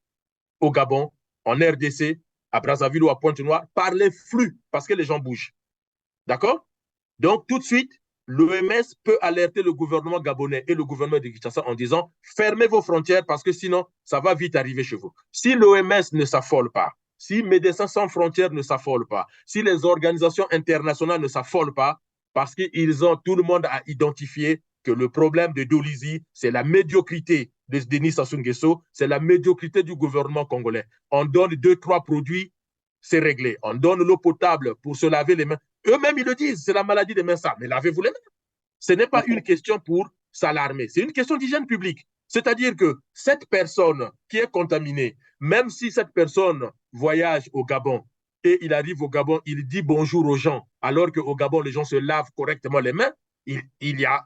au Gabon, en RDC, à Brazzaville ou à Pointe-Noire, par les flux, parce que les gens bougent. D'accord? Donc, tout de suite, l'OMS peut alerter le gouvernement gabonais et le gouvernement de Kinshasa en disant fermez vos frontières parce que sinon, ça va vite arriver chez vous. Si l'OMS ne s'affole pas, si Médecins sans frontières ne s'affolent pas, si les organisations internationales ne s'affolent pas, parce qu'ils ont, tout le monde à identifier que le problème de Dolisie, c'est la médiocrité de Denis Sassou Nguesso, c'est la médiocrité du gouvernement congolais. On donne 2, 3 produits, c'est réglé. On donne l'eau potable pour se laver les mains. Eux-mêmes, ils le disent, c'est la maladie des mains sales. Mais lavez-vous les mains. Ce n'est pas une question pour s'alarmer, c'est une question d'hygiène publique. C'est-à-dire que cette personne qui est contaminée, même si cette personne voyage au Gabon et il arrive au Gabon, il dit bonjour aux gens, alors qu'au Gabon, les gens se lavent correctement les mains, il y a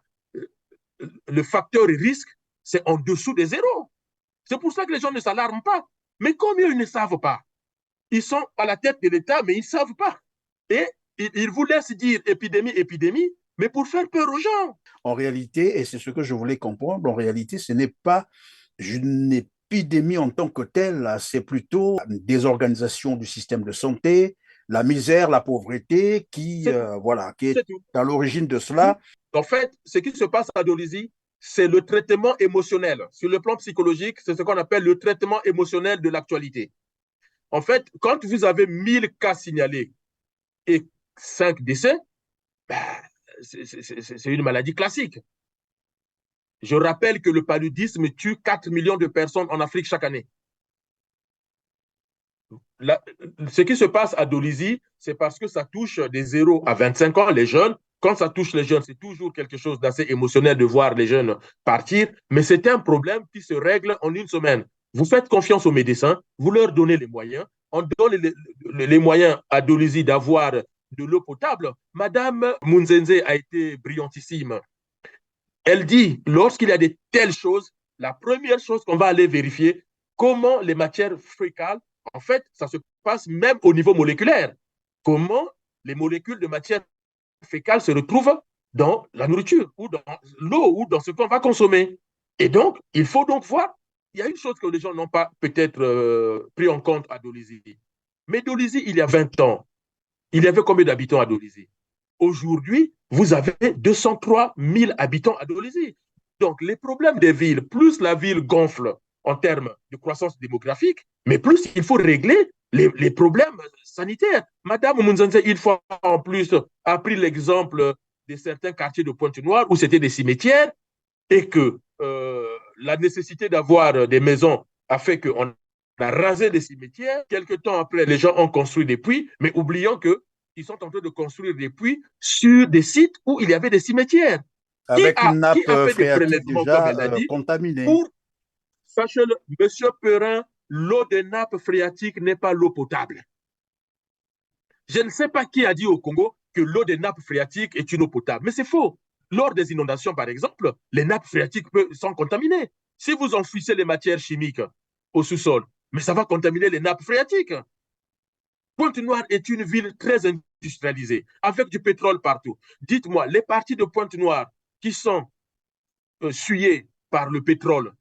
le facteur risque, c'est en dessous des zéros. C'est pour ça que les gens ne s'alarment pas. Mais combien ils ne savent pas? Ils sont à la tête de l'État, mais ils ne savent pas. Et ils vous laissent dire épidémie, épidémie, mais pour faire peur aux gens. En réalité, et c'est ce que je voulais comprendre, en réalité, ce n'est pas une épidémie en tant que telle, c'est plutôt des organisations du système de santé, la misère, la pauvreté voilà, qui est C'est tout. à l'origine de cela. En fait, ce qui se passe à Dolisie, c'est le traitement émotionnel. Sur le plan psychologique, c'est ce qu'on appelle le traitement émotionnel de l'actualité. En fait, quand vous avez 1000 cas signalés et 5 décès, ben, c'est une maladie classique. Je rappelle que le paludisme tue 4 millions de personnes en Afrique chaque année. Ce qui se passe à Dolisie, c'est parce que ça touche des 0 à 25 ans, les jeunes. Quand ça touche les jeunes, c'est toujours quelque chose d'assez émotionnel de voir les jeunes partir, mais c'est un problème qui se règle en une semaine. Vous faites confiance aux médecins, vous leur donnez les moyens, on donne les moyens à Dolisie d'avoir de l'eau potable. Madame Munzenze a été brillantissime. Elle dit, lorsqu'il y a de telles choses, la première chose qu'on va aller vérifier, comment les matières fécales, en fait, ça se passe même au niveau moléculaire. Comment les molécules de matière fécale se retrouvent dans la nourriture ou dans l'eau ou dans ce qu'on va consommer. Et donc, il faut donc voir, il y a une chose que les gens n'ont pas peut-être pris en compte à Dolisie. Mais Dolisie, il y a 20 ans, il y avait combien d'habitants à Dolisie? Aujourd'hui, vous avez 203 000 habitants à Dolisie. Donc, les problèmes des villes, plus la ville gonfle en termes de croissance démographique, mais plus il faut régler les problèmes sanitaires. Madame Mounzanze, une fois en plus, a pris l'exemple de certains quartiers de Pointe-Noire où c'était des cimetières et que la nécessité d'avoir des maisons a fait qu'on a rasé les cimetières. Quelque temps après, les gens ont construit des puits, mais oubliant qu'ils sont en train de construire des puits sur des sites où il y avait des cimetières. Avec une Qui nappe a fait des phréatique prélèvements, comme déjà elle l'a dit, contaminée. pour, sachez-le, Monsieur Perrin, l'eau des nappes phréatiques n'est pas l'eau potable. Je ne sais pas qui a dit au Congo que l'eau des nappes phréatiques est une eau potable, mais c'est faux. Lors des inondations, par exemple, les nappes phréatiques sont contaminées. Si vous enfouissez les matières chimiques au sous-sol, mais ça va contaminer les nappes phréatiques. Pointe-Noire est une ville très industrialisée, avec du pétrole partout. Dites-moi, les parties de Pointe-Noire qui sont souillées par le pétrole,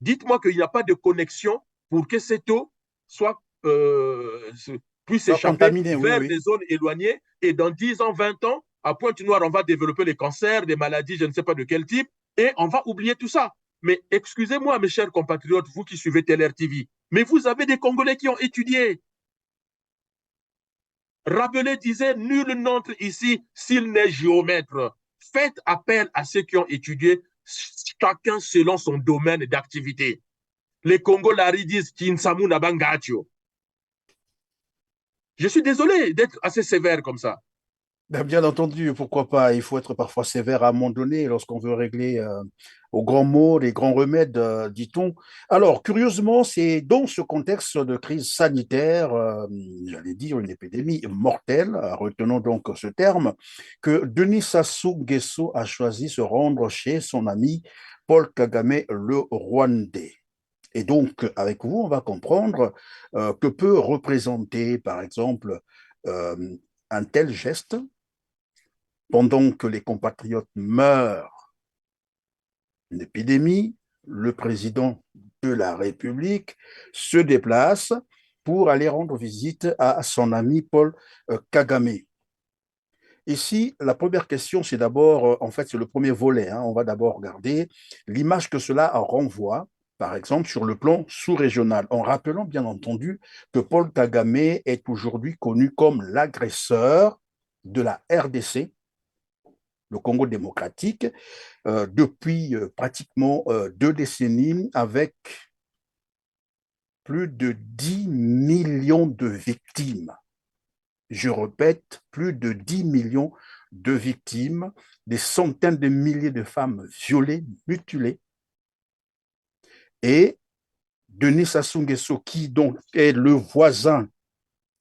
dites-moi qu'il n'y a pas de connexion pour que cette eau soit puisse Ça a s'échapper contaminé, oui, vers oui. des zones éloignées et dans 10 ans, 20 ans, à Pointe-Noire, on va développer les cancers, des maladies, je ne sais pas de quel type, et on va oublier tout ça. Mais excusez-moi, mes chers compatriotes, vous qui suivez TLR TV, mais vous avez des Congolais qui ont étudié. Rabelais disait, nul n'entre ici s'il n'est géomètre. Faites appel à ceux qui ont étudié, chacun selon son domaine d'activité. Les Congolais disent Kinsamu Nabangatio. Je suis désolé d'être assez sévère comme ça. Ben, bien entendu, pourquoi pas? Il faut être parfois sévère à un moment donné lorsqu'on veut régler aux grands mots, les grands remèdes, dit-on. Alors, curieusement, c'est dans ce contexte de crise sanitaire, j'allais dire une épidémie mortelle, retenons donc ce terme, que Denis Sassou Nguesso a choisi de se rendre chez son ami Paul Kagame, le Rwandais. Et donc, avec vous, on va comprendre que peut représenter, par exemple, euh, un tel geste pendant que les compatriotes meurent d'une épidémie. Le président de la République se déplace pour aller rendre visite à son ami Paul Kagame. Ici, la première question, c'est d'abord, en fait, c'est le premier volet, hein. On va d'abord regarder l'image que cela renvoie, par exemple, sur le plan sous-régional, en rappelant bien entendu que Paul Kagame est aujourd'hui connu comme l'agresseur de la RDC, le Congo démocratique, depuis pratiquement 2 décennies, avec plus de 10 millions de victimes. Je répète, plus de 10 millions de victimes, des centaines de milliers de femmes violées, mutilées. Et Denis Sassou Nguesso, qui donc est le voisin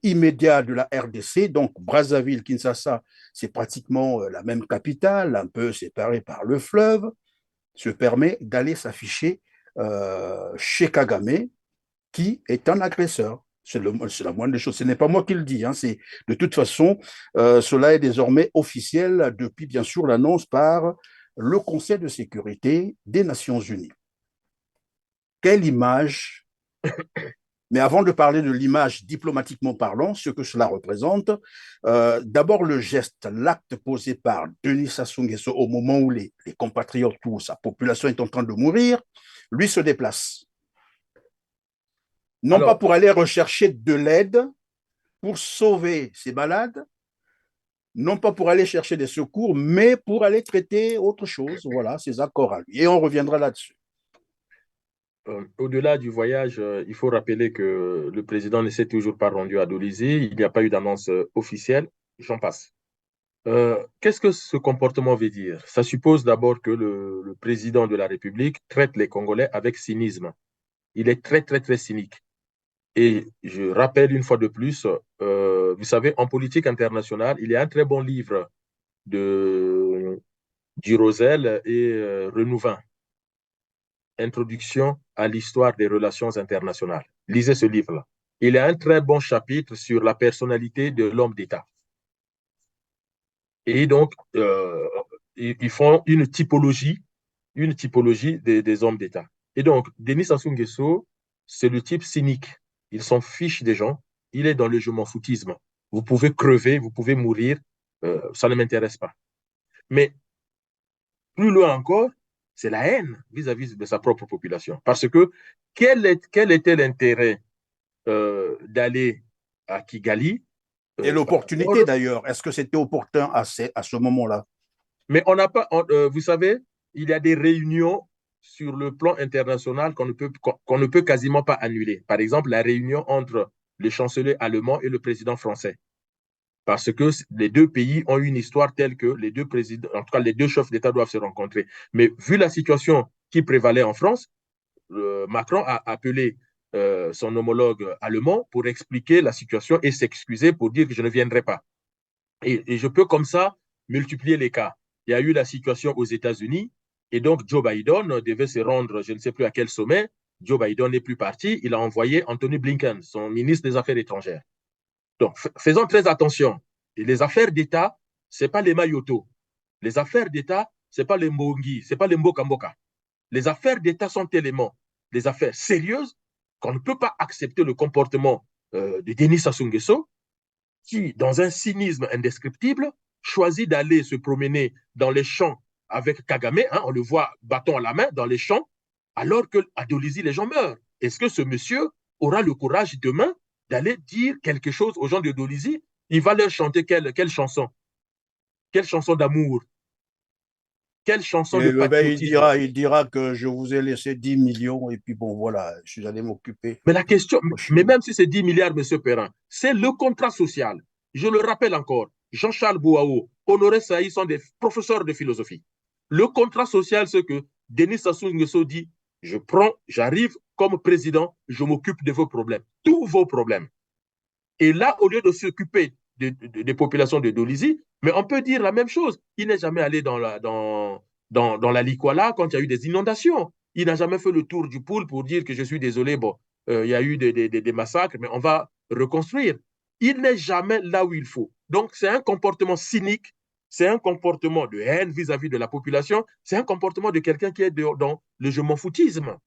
immédiat de la RDC, donc Brazzaville, Kinshasa, c'est pratiquement la même capitale, un peu séparée par le fleuve, se permet d'aller s'afficher chez Kagame, qui est un agresseur. C'est la moindre des choses. Ce n'est pas moi qui le dis. Hein. De toute façon, cela est désormais officiel depuis, bien sûr, l'annonce par le Conseil de sécurité des Nations Unies. Quelle image. Mais avant de parler de l'image diplomatiquement parlant, ce que cela représente, d'abord le geste, l'acte posé par Denis Sassou Nguesso au moment où les compatriotes ou sa population est en train de mourir, lui se déplace. Non pas Alors, pour aller rechercher de l'aide, pour sauver ces malades, non pas pour aller chercher des secours, mais pour aller traiter autre chose, voilà, ses accords à lui. Et on reviendra là-dessus. au-delà du voyage, il faut rappeler que le président ne s'est toujours pas rendu à Dolisie. Il n'y a pas eu d'annonce officielle. J'en passe. Qu'est-ce que ce comportement veut dire? Ça suppose d'abord que le président de la République traite les Congolais avec cynisme. Il est très, très, très cynique. Et je rappelle une fois de plus, vous savez, en politique internationale, il y a un très bon livre de Durosel et Renouvin, Introduction à l'histoire des relations internationales. Lisez ce livre-là. Il y a un très bon chapitre sur la personnalité de l'homme d'État. Et donc, ils font une typologie des hommes d'État. Et donc, Denis Sassou Nguesso, c'est le type cynique. Il s'en fiche des gens. Il est dans le je m'en foutisme. Vous pouvez crever, vous pouvez mourir, ça ne m'intéresse pas. Mais plus loin encore, c'est la haine vis-à-vis de sa propre population. Parce que quel était l'intérêt d'aller à Kigali Et d'abord, l'opportunité d'ailleurs, est-ce que c'était opportun à ce moment-là? mais on n'a pas, vous savez, il y a des réunions sur le plan international qu'on ne peut quasiment pas annuler. Par exemple, la réunion entre le chancelier allemand et le président français. Parce que les deux pays ont une histoire telle que les deux présidents, en tout cas les deux chefs d'État doivent se rencontrer. Mais vu la situation qui prévalait en France, Macron a appelé son homologue allemand pour expliquer la situation et s'excuser pour dire que je ne viendrai pas. Et je peux comme ça multiplier les cas. Il y a eu la situation aux États-Unis et donc Joe Biden devait se rendre, je ne sais plus à quel sommet. Joe Biden n'est plus parti. Il a envoyé Anthony Blinken, son ministre des Affaires étrangères. Donc, faisons très attention. Et les affaires d'État, ce n'est pas les maillotos. Les affaires d'État, ce n'est pas les mbongi, ce n'est pas les mboka-mboka. Les affaires d'État sont tellement des affaires sérieuses qu'on ne peut pas accepter le comportement de Denis Sassou Nguesso, qui, dans un cynisme indescriptible, choisit d'aller se promener dans les champs avec Kagame, hein, on le voit bâton à la main dans les champs, alors qu'à Dolisie, les gens meurent. Est-ce que ce monsieur aura le courage demain d'aller dire quelque chose aux gens de Dolisie? Il va leur chanter quelle chanson? Quelle chanson d'amour? Quelle chanson de Et patriotisme? il dira que je vous ai laissé 10 millions et puis bon, voilà, je suis allé m'occuper Mais la question, autre mais chose. même si c'est 10 milliards, M. Perrin, c'est le contrat social. Je le rappelle encore, Jean-Charles Bouaou, Honoré Saï sont des professeurs de philosophie. Le contrat social, c'est que Denis Sassou Nguesso dit, j'arrive comme président, je m'occupe de vos problèmes, tous vos problèmes. Et là, au lieu de s'occuper des populations de Dolisie, mais on peut dire la même chose. Il n'est jamais allé dans la Likwala quand il y a eu des inondations. Il n'a jamais fait le tour du pool pour dire que je suis désolé, bon, il y a eu des massacres, mais on va reconstruire. Il n'est jamais là où il faut. Donc, c'est un comportement cynique, c'est un comportement de haine vis-à-vis de la population, c'est un comportement de quelqu'un qui est dans le je m'en foutisme.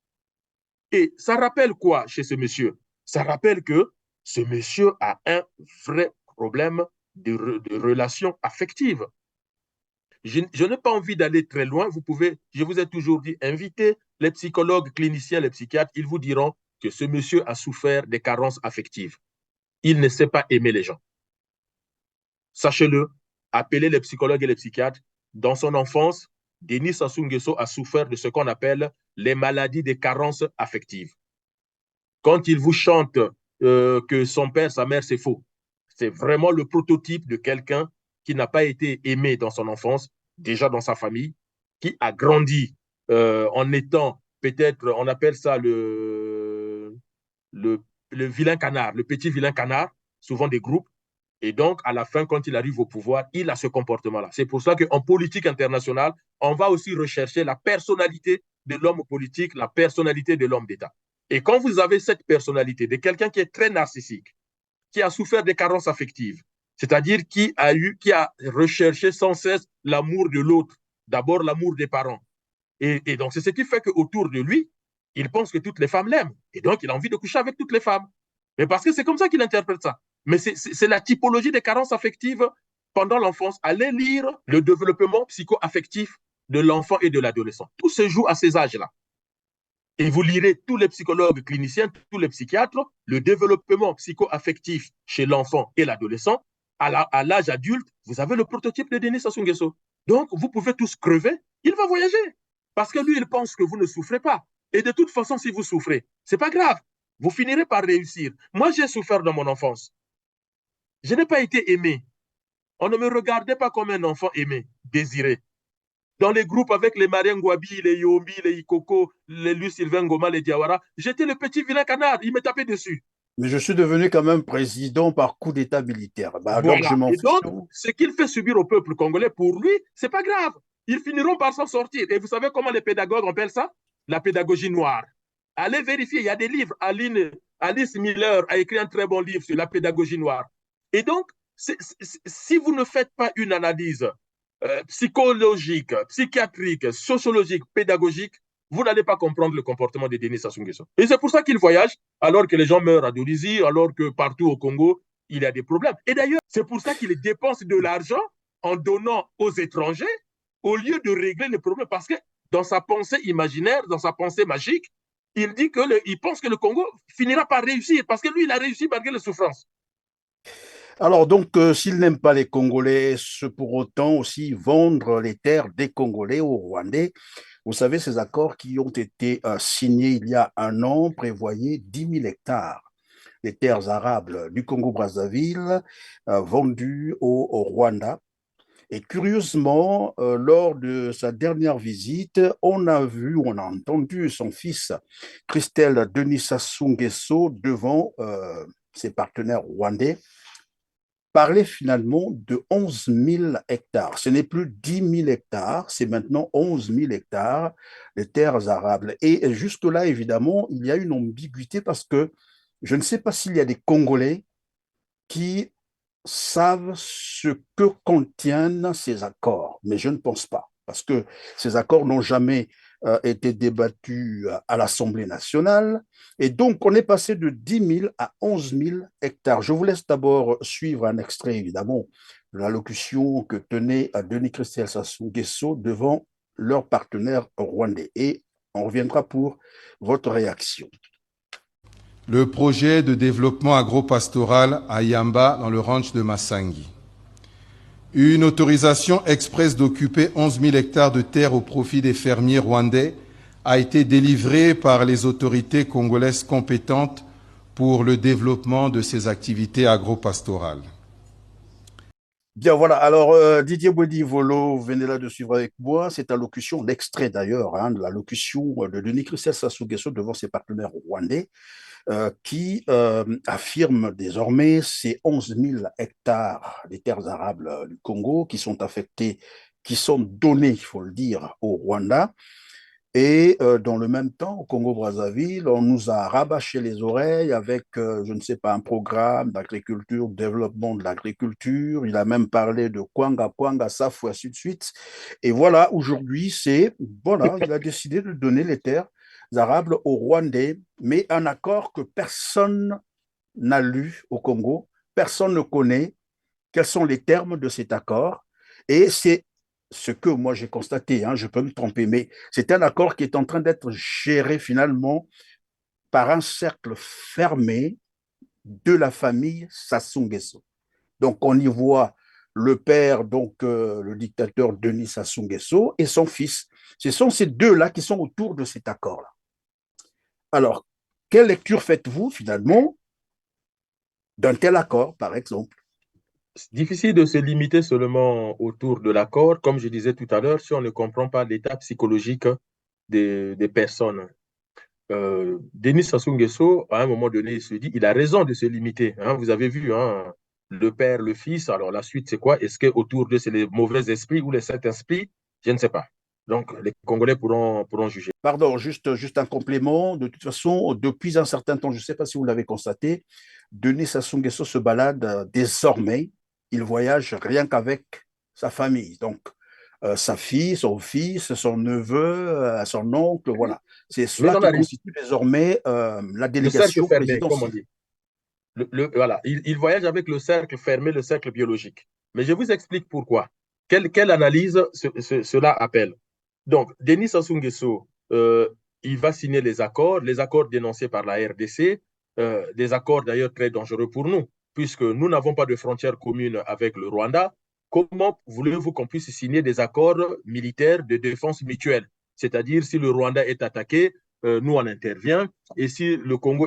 Et ça rappelle quoi chez ce monsieur? Ça rappelle que ce monsieur a un vrai problème de relation affective. Je n'ai pas envie d'aller très loin. Je vous ai toujours dit, invitez les psychologues, cliniciens, les psychiatres, ils vous diront que ce monsieur a souffert des carences affectives. Il ne sait pas aimer les gens. Sachez-le, appelez les psychologues et les psychiatres. Dans son enfance, Denis Sassou Nguesso a souffert de ce qu'on appelle les maladies des carences affectives. Quand il vous chante que son père, sa mère, c'est faux, c'est vraiment le prototype de quelqu'un qui n'a pas été aimé dans son enfance, déjà dans sa famille, qui a grandi en étant peut-être, on appelle ça le, le vilain canard, le petit vilain canard, souvent des groupes. Et donc, à la fin, quand il arrive au pouvoir, il a ce comportement-là. C'est pour ça qu'en politique internationale, on va aussi rechercher la personnalité de l'homme politique, la personnalité de l'homme d'État. Et quand vous avez cette personnalité de quelqu'un qui est très narcissique, qui a souffert des carences affectives, c'est-à-dire qui a recherché sans cesse l'amour de l'autre, d'abord l'amour des parents. Et donc, c'est ce qui fait qu'autour de lui, il pense que toutes les femmes l'aiment. Et donc, il a envie de coucher avec toutes les femmes. Mais parce que c'est comme ça qu'il interprète ça. Mais c'est la typologie des carences affectives pendant l'enfance. Allez lire le développement psycho-affectif de l'enfant et de l'adolescent. Tout se joue à ces âges-là. Et vous lirez tous les psychologues cliniciens, tous les psychiatres, le développement psycho-affectif chez l'enfant et l'adolescent. À l'âge adulte, vous avez le prototype de Denis Sassou Nguesso. Donc, vous pouvez tous crever, il va voyager. Parce que lui, il pense que vous ne souffrez pas. Et de toute façon, si vous souffrez, c'est pas grave. Vous finirez par réussir. Moi, j'ai souffert dans mon enfance. Je n'ai pas été aimé. On ne me regardait pas comme un enfant aimé, désiré. Dans les groupes avec les Marien Gwabi, les Yombi, les Ikoko, les Louis Sylvain Goma, les Diawara, j'étais le petit vilain canard. Il me tapait dessus. Mais je suis devenu quand même président par coup d'État militaire. Bah, donc, je Voilà. m'en Et fiche. donc, ce qu'il fait subir au peuple congolais, pour lui, c'est pas grave. Ils finiront par s'en sortir. Et vous savez comment les pédagogues appellent ça? La pédagogie noire. Allez vérifier, il y a des livres. Alice Miller a écrit un très bon livre sur la pédagogie noire. Et donc, si vous ne faites pas une analyse psychologique, psychiatrique, sociologique, pédagogique, vous n'allez pas comprendre le comportement de Denis Sassou Nguesso. Et c'est pour ça qu'il voyage, alors que les gens meurent à Dolisie, alors que partout au Congo, il y a des problèmes. Et d'ailleurs, c'est pour ça qu'il dépense de l'argent en donnant aux étrangers au lieu de régler les problèmes. Parce que dans sa pensée imaginaire, dans sa pensée magique, il pense que le Congo finira par réussir parce que lui, il a réussi malgré les souffrances. Alors, donc, s'il n'aime pas les Congolais, c'est pour autant aussi vendre les terres des Congolais aux Rwandais. Vous savez, ces accords qui ont été signés il y a un an prévoyaient 10 000 hectares des terres arables du Congo-Brazzaville vendues au Rwanda. Et curieusement, lors de sa dernière visite, on a vu, on a entendu son fils, Christelle Denis Sassou Nguesso, devant ses partenaires rwandais, parler finalement de 11 000 hectares. Ce n'est plus 10 000 hectares, c'est maintenant 11 000 hectares de terres arables. Et jusque-là, évidemment, il y a une ambiguïté parce que je ne sais pas s'il y a des Congolais qui savent ce que contiennent ces accords, mais je ne pense pas, parce que ces accords n'ont jamais été débattu à l'Assemblée nationale. Et donc, on est passé de 10 000 à 11 000 hectares. Je vous laisse d'abord suivre un extrait, évidemment, de l'allocution que tenait Denis Christel Sassou Nguesso devant leur partenaire rwandais. Et on reviendra pour votre réaction. Le projet de développement agropastoral à Yamba, dans le ranch de Massangi. Une autorisation express d'occuper 11 000 hectares de terre au profit des fermiers rwandais a été délivrée par les autorités congolaises compétentes pour le développement de ces activités agropastorales. Bien, voilà. Alors, Didier Bodi-Volo, vous venez là de suivre avec moi cette allocution, l'extrait d'ailleurs, de l'allocution de Denis Christel Sassou Nguesso devant ses partenaires rwandais, qui affirme désormais ces 11 000 hectares des terres arables du Congo qui sont affectés, qui sont donnés, il faut le dire, au Rwanda. Et dans le même temps, au Congo-Brazzaville, on nous a rabâché les oreilles avec, je ne sais pas, un programme d'agriculture, de développement de l'agriculture. Il a même parlé de Kwanga, Kwanga, Safou, ainsi de suite. Et voilà, aujourd'hui, voilà, il a décidé de donner les terres arables aux Rwandais, mais un accord que personne n'a lu au Congo, personne ne connaît quels sont les termes de cet accord. Et c'est ce que moi j'ai constaté, je peux me tromper, mais c'est un accord qui est en train d'être géré finalement par un cercle fermé de la famille Sassou Nguesso. Donc on y voit le père, donc le dictateur Denis Sassou Nguesso, et son fils. Ce sont ces deux-là qui sont autour de cet accord-là. Alors, quelle lecture faites-vous finalement d'un tel accord, par exemple? C'est difficile de se limiter seulement autour de l'accord. Comme je disais tout à l'heure, si on ne comprend pas l'état psychologique des personnes. Denis Sassou Nguesso, à un moment donné, il se dit, il a raison de se limiter. Vous avez vu, le père, le fils. Alors la suite, c'est quoi? Est-ce qu'autour d'eux, c'est les mauvais esprits ou les saints esprits? Je ne sais pas. Donc, les Congolais pourront juger. Pardon, juste un complément. De toute façon, depuis un certain temps, je ne sais pas si vous l'avez constaté, Denis Sassou Nguesso se balade désormais. Il voyage rien qu'avec sa famille. Donc, sa fille, son fils, son neveu, son oncle, voilà. C'est Il est cela dans qui la constitue désormais la le cercle délégation fermé, comme on présidentielle. dit. Voilà. Il voyage avec le cercle fermé, le cercle biologique. Mais je vous explique pourquoi. Quelle analyse cela appelle? Donc, Denis Sassou Nguesso, il va signer les accords dénoncés par la RDC, des accords d'ailleurs très dangereux pour nous, puisque nous n'avons pas de frontière commune avec le Rwanda. Comment voulez-vous qu'on puisse signer des accords militaires de défense mutuelle? C'est-à-dire, si le Rwanda est attaqué, nous on intervient, et si le Congo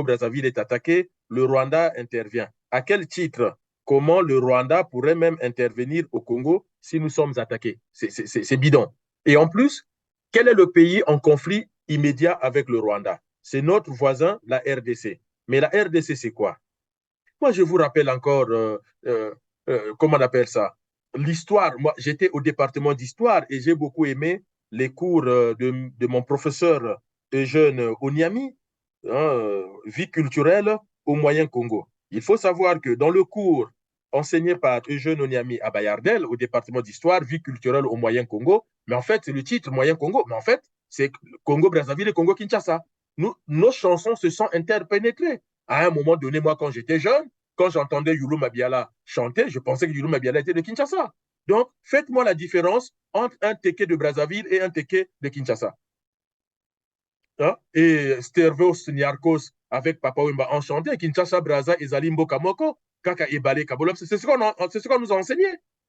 Brazzaville est attaqué, le Rwanda intervient. À quel titre? Comment le Rwanda pourrait même intervenir au Congo si nous sommes attaqués? C'est bidon. Et en plus, quel est le pays en conflit immédiat avec le Rwanda? C'est notre voisin, la RDC. Mais la RDC, c'est quoi? Moi, je vous rappelle encore, comment on appelle ça? L'histoire. Moi, j'étais au département d'histoire et j'ai beaucoup aimé les cours de mon professeur Eugène Onyami, vie culturelle au Moyen Congo. Il faut savoir que dans le cours enseigné par Eugène Onyami à Bayardel, au département d'histoire, vie culturelle au Moyen Congo, mais en fait, c'est le titre Moyen Congo, mais en fait, c'est Congo-Brazzaville et Congo-Kinshasa. Nos chansons se sont interpénétrées. À un moment donné, moi, quand j'étais jeune, quand j'entendais Yulu Mabiala chanter, je pensais que Yulu Mabiala était de Kinshasa. Donc, faites-moi la différence entre un teke de Brazzaville et un teke de Kinshasa. Et Stervos Niarkos avec Papa Wemba enchanté, Kinshasa, Brazza et Zalimbo Kamoko, Kaka et Balé Kabolom, c'est ce qu'on nous a enseigné.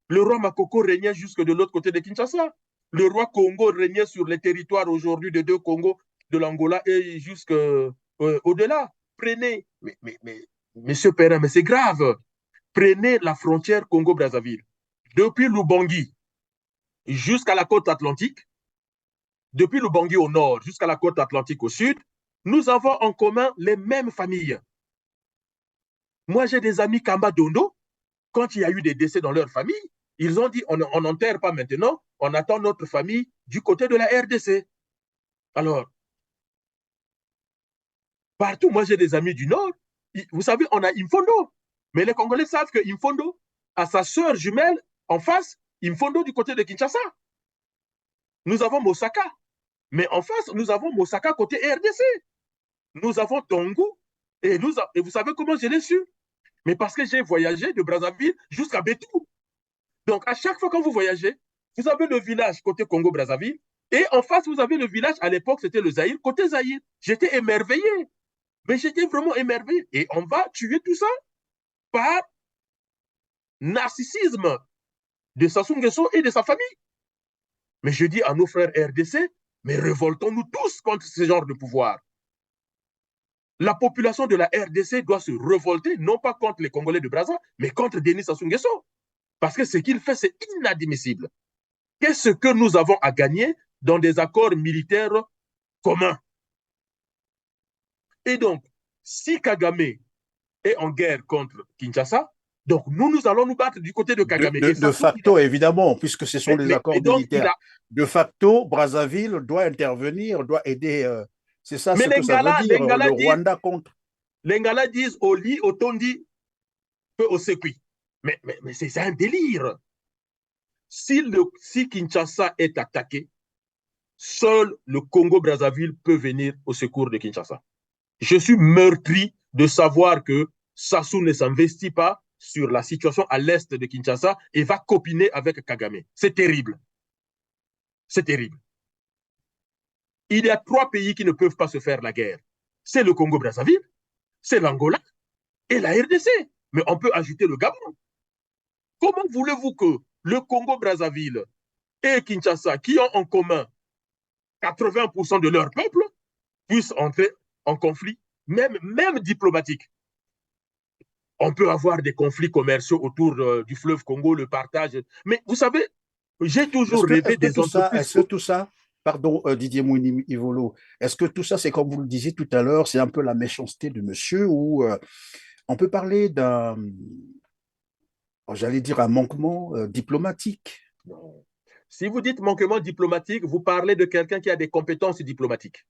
Le roi Makoko régnait jusque de l'autre côté de Kinshasa. Le roi Congo régnait sur les territoires aujourd'hui de deux Congos, de l'Angola et jusqu'au-delà. Prenez, monsieur Perrin, mais c'est grave. Prenez la frontière Congo-Brazzaville. Depuis Lubangui jusqu'à la côte atlantique, depuis le Bangui au nord jusqu'à la côte atlantique au sud, nous avons en commun les mêmes familles. Moi, j'ai des amis Kamba Dondo, quand il y a eu des décès dans leur famille, ils ont dit on n'enterre pas maintenant, on attend notre famille du côté de la RDC. Alors, partout, moi j'ai des amis du nord. Vous savez, on a Imfondo. Mais les Congolais savent que Imfondo a sa sœur jumelle en face, Imfondo du côté de Kinshasa. Nous avons Mosaka. Mais en face, nous avons Mosaka côté RDC. Nous avons Tongo. Et vous savez comment je l'ai su? Mais parce que j'ai voyagé de Brazzaville jusqu'à Bétou. Donc, à chaque fois que vous voyagez, vous avez le village côté Congo-Brazzaville. Et en face, vous avez le village, à l'époque, c'était le Zaïre, côté Zaïre. J'étais émerveillé. Mais j'étais vraiment émerveillé. Et on va tuer tout ça par narcissisme de Sassou Nguesso et de sa famille. Mais je dis à nos frères RDC, mais révoltons-nous tous contre ce genre de pouvoir. La population de la RDC doit se révolter, non pas contre les Congolais de Brazza, mais contre Denis Sassou Nguesso. Parce que ce qu'il fait, c'est inadmissible. Qu'est-ce que nous avons à gagner dans des accords militaires communs? Et donc, si Kagame est en guerre contre Kinshasa, donc nous allons nous battre du côté de Kagame. De facto, évidemment, puisque ce sont des accords militaires. De facto, Brazzaville doit intervenir, doit aider. C'est ça ce que ça veut dire, le Rwanda contre. Les Ngala disent au lit, au tondi, peu au séqui. Mais c'est un délire. Si Kinshasa est attaqué, seul le Congo-Brazzaville peut venir au secours de Kinshasa. Je suis meurtri de savoir que Sassou ne s'investit pas sur la situation à l'est de Kinshasa et va copiner avec Kagame. C'est terrible. C'est terrible. Il y a 3 pays qui ne peuvent pas se faire la guerre. C'est le Congo-Brazzaville, c'est l'Angola et la RDC. Mais on peut ajouter le Gabon. Comment voulez-vous que le Congo-Brazzaville et Kinshasa, qui ont en commun 80% de leur peuple, puissent entrer en conflit, même diplomatique? On peut avoir des conflits commerciaux autour du fleuve Congo, le partage. Mais vous savez, j'ai toujours rêvé des entreprises. Est-ce que tout ça, pardon Didier Mouini-Ivolo, est-ce que tout ça, c'est comme vous le disiez tout à l'heure, c'est un peu la méchanceté de monsieur ou on peut parler d'un, j'allais dire, un manquement diplomatique? Non. Si vous dites manquement diplomatique, vous parlez de quelqu'un qui a des compétences diplomatiques.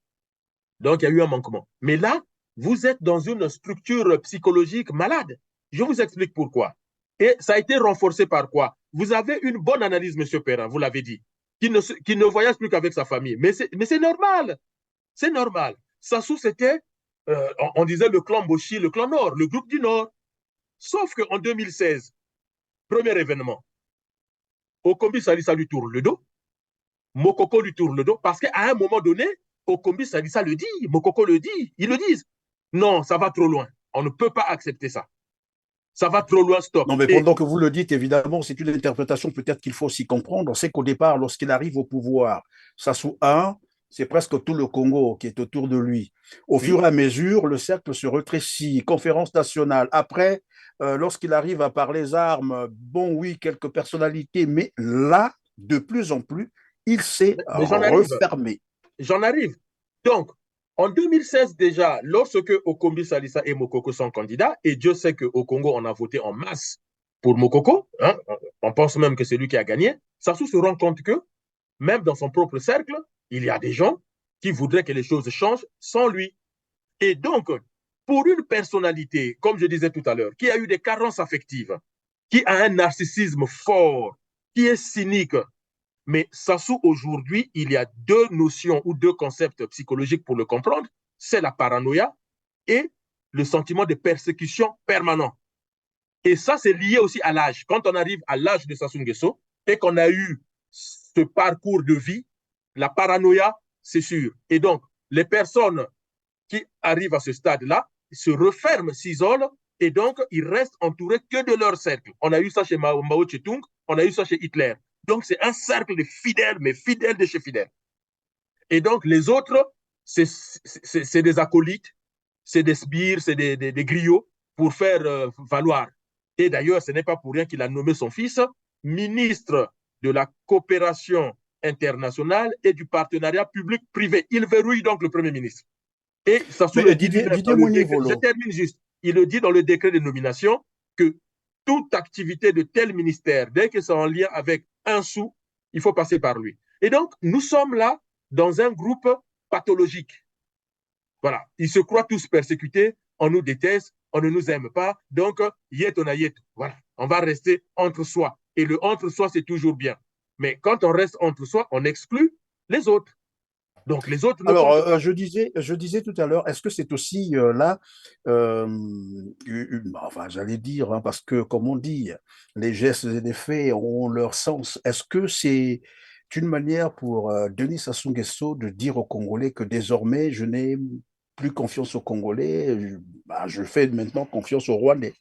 Donc, il y a eu un manquement. Mais là, vous êtes dans une structure psychologique malade. Je vous explique pourquoi. Et ça a été renforcé par quoi? Vous avez une bonne analyse, M. Perrin, vous l'avez dit, qui ne voyage plus qu'avec sa famille. Mais c'est normal. C'est normal. Sassou, c'était, on disait le clan Boshi, le clan Nord, le groupe du Nord. Sauf qu'en 2016, premier événement, Okombi Salissa lui tourne le dos, Mokoko lui tourne le dos, parce qu'à un moment donné, Okombi Salissa le dit, Mokoko le dit, ils le disent. Non, ça va trop loin. On ne peut pas accepter ça. Ça va trop loin, stop. Non, mais pendant que vous le dites, évidemment, c'est une interprétation peut-être qu'il faut aussi comprendre. On sait qu'au départ, lorsqu'il arrive au pouvoir, Sassou 1, c'est presque tout le Congo qui est autour de lui. Au fur et à mesure, le cercle se rétrécit, conférence nationale. Après, lorsqu'il arrive à par les armes, bon, oui, quelques personnalités, mais là, de plus en plus, il s'est refermé. J'en arrive. Donc, en 2016 déjà, lorsque Okombi Salissa et Mokoko sont candidats, et Dieu sait qu'au Congo, on a voté en masse pour Mokoko, hein, on pense même que c'est lui qui a gagné, Sassou se rend compte que, même dans son propre cercle, il y a des gens qui voudraient que les choses changent sans lui. Et donc, pour une personnalité, comme je disais tout à l'heure, qui a eu des carences affectives, qui a un narcissisme fort, qui est cynique, mais Sassou, aujourd'hui, il y a 2 notions ou 2 concepts psychologiques pour le comprendre. C'est la paranoïa et le sentiment de persécution permanent. Et ça, c'est lié aussi à l'âge. Quand on arrive à l'âge de Sassou Nguesso et qu'on a eu ce parcours de vie, la paranoïa, c'est sûr. Et donc, les personnes qui arrivent à ce stade-là se referment, s'isolent, et donc ils restent entourés que de leur cercle. On a eu ça chez Mao Tse-tung, on a eu ça chez Hitler. Donc c'est un cercle de fidèles, mais fidèles de chez fidèles. Et donc les autres, c'est des acolytes, c'est des sbires, c'est des griots pour faire valoir. Et d'ailleurs, ce n'est pas pour rien qu'il a nommé son fils ministre de la coopération internationale et du partenariat public-privé. Il verrouille donc le Premier ministre. Et ça se le dit je termine juste. Il le dit dans le décret de nomination que toute activité de tel ministère, dès que c'est en lien avec un sou, il faut passer par lui. Et donc, nous sommes là dans un groupe pathologique. Voilà. Ils se croient tous persécutés, on nous déteste, on ne nous aime pas, donc, yetona yet. Voilà. On va rester entre soi. Et le entre soi, c'est toujours bien. Mais quand on reste entre soi, on exclut les autres. Donc, les autres ne Alors, comptent pas. je disais tout à l'heure, est-ce que c'est aussi là, enfin, j'allais dire, hein, parce que, comme on dit, les gestes et les faits ont leur sens. Est-ce que c'est une manière pour Denis Sassou Nguesso de dire aux Congolais que désormais, je n'ai plus confiance aux Congolais, je fais maintenant confiance aux Rwandais.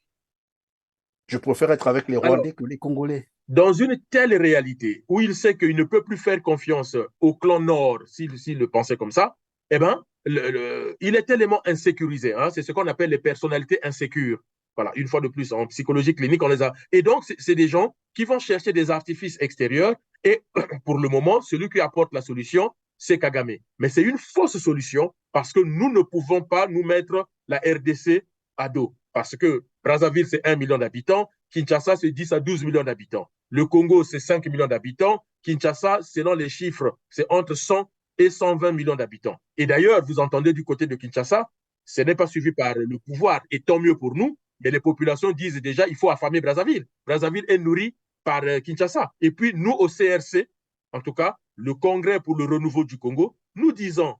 Je préfère être avec les Alors, Rwandais que les Congolais. dans une telle réalité où il sait qu'il ne peut plus faire confiance au clan Nord s'il le pensait comme ça, eh ben, il est tellement insécurisé. Hein, c'est ce qu'on appelle les personnalités insécures. Voilà, une fois de plus, en psychologie clinique, on les a. Et donc, c'est des gens qui vont chercher des artifices extérieurs. Et pour le moment, celui qui apporte la solution, c'est Kagame. Mais c'est une fausse solution parce que nous ne pouvons pas nous mettre la RDC à dos. Parce que Brazzaville, c'est 1 million d'habitants. Kinshasa, c'est 10 à 12 millions d'habitants. Le Congo, c'est 5 millions d'habitants. Kinshasa, selon les chiffres, c'est entre 100 et 120 millions d'habitants. Et d'ailleurs, vous entendez du côté de Kinshasa, ce n'est pas suivi par le pouvoir, et tant mieux pour nous, mais les populations disent déjà il faut affamer Brazzaville. Brazzaville est nourrie par Kinshasa. Et puis, nous, au CRC, en tout cas, le Congrès pour le renouveau du Congo, nous disons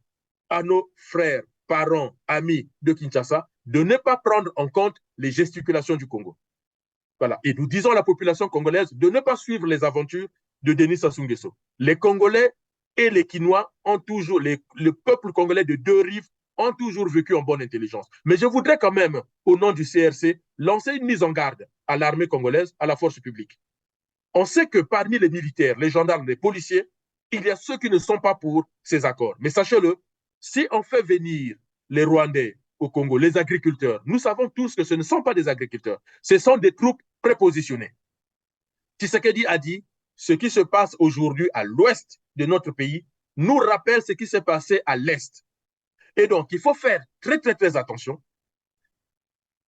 à nos frères, parents, amis de Kinshasa de ne pas prendre en compte les gesticulations du Congo. Voilà. Et nous disons à la population congolaise de ne pas suivre les aventures de Denis Sassou Nguesso. Les Congolais et les Quinois ont toujours, le peuple congolais de deux rives ont toujours vécu en bonne intelligence. Mais je voudrais quand même, au nom du CRC, lancer une mise en garde à l'armée congolaise, à la force publique. On sait que parmi les militaires, les gendarmes, les policiers, il y a ceux qui ne sont pas pour ces accords. Mais sachez-le, si on fait venir les Rwandais au Congo, les agriculteurs, nous savons tous que ce ne sont pas des agriculteurs, ce sont des troupes prépositionnées. Tshisekedi a dit, ce qui se passe aujourd'hui à l'ouest de notre pays nous rappelle ce qui s'est passé à l'est. Et donc, il faut faire très, très, très attention.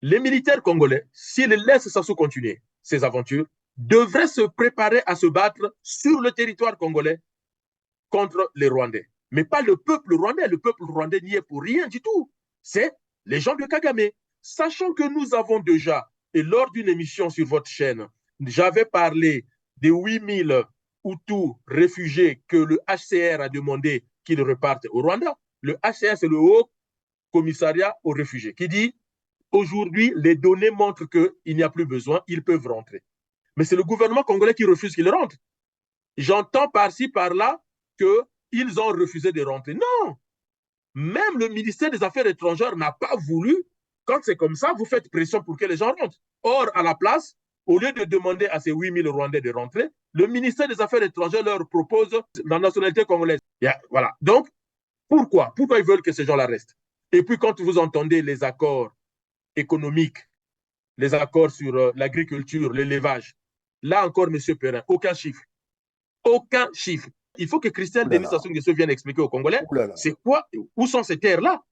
Les militaires congolais, s'ils laissent Sassou continuer ses aventures, devraient se préparer à se battre sur le territoire congolais contre les Rwandais. Mais pas le peuple rwandais. Le peuple rwandais n'y est pour rien du tout. C'est les gens de Kagame. Sachant que nous avons déjà, et lors d'une émission sur votre chaîne, j'avais parlé des 8000 Hutus réfugiés que le HCR a demandé qu'ils repartent au Rwanda. Le HCR, c'est le Haut Commissariat aux réfugiés, qui dit aujourd'hui, les données montrent qu'il n'y a plus besoin, ils peuvent rentrer. Mais c'est le gouvernement congolais qui refuse qu'ils rentrent. J'entends par-ci, par-là qu'ils ont refusé de rentrer. Non, même le ministère des Affaires étrangères n'a pas voulu. Quand c'est comme ça, vous faites pression pour que les gens rentrent. Or, à la place, au lieu de demander à ces 8000 Rwandais de rentrer, le ministère des Affaires étrangères leur propose la nationalité congolaise. Voilà. Donc, pourquoi ils veulent que ces gens-là restent? Et puis, quand vous entendez les accords économiques, les accords sur l'agriculture, l'élevage, là encore, M. Perrin, aucun chiffre. Aucun chiffre. Il faut que Christian Denis Sassou Nguesso vienne expliquer aux Congolais c'est quoi, où sont ces terres-là.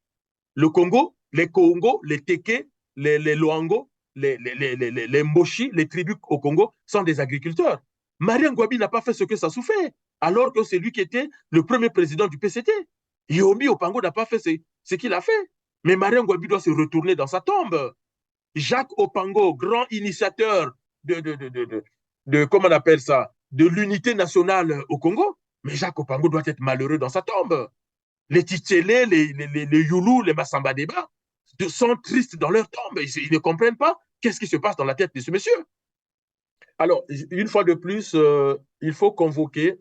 Le Congo, les Congo, les Teke, les Luango, les Mboshi, les tribus au Congo sont des agriculteurs. Marien Ngouabi n'a pas fait ce que Sassou fait, alors que c'est lui qui était le premier président du PCT. Yomi Opango n'a pas fait ce qu'il a fait. Mais Marien Ngouabi doit se retourner dans sa tombe. Jacques Opango, grand initiateur comment on appelle ça, de l'unité nationale au Congo, mais Jacques Opango doit être malheureux dans sa tombe. Les Titélé, les Youlou, les Massamba Déba sont tristes dans leur tombe. Ils ne comprennent pas qu'est-ce qui se passe dans la tête de ce monsieur. Alors, une fois de plus, il faut convoquer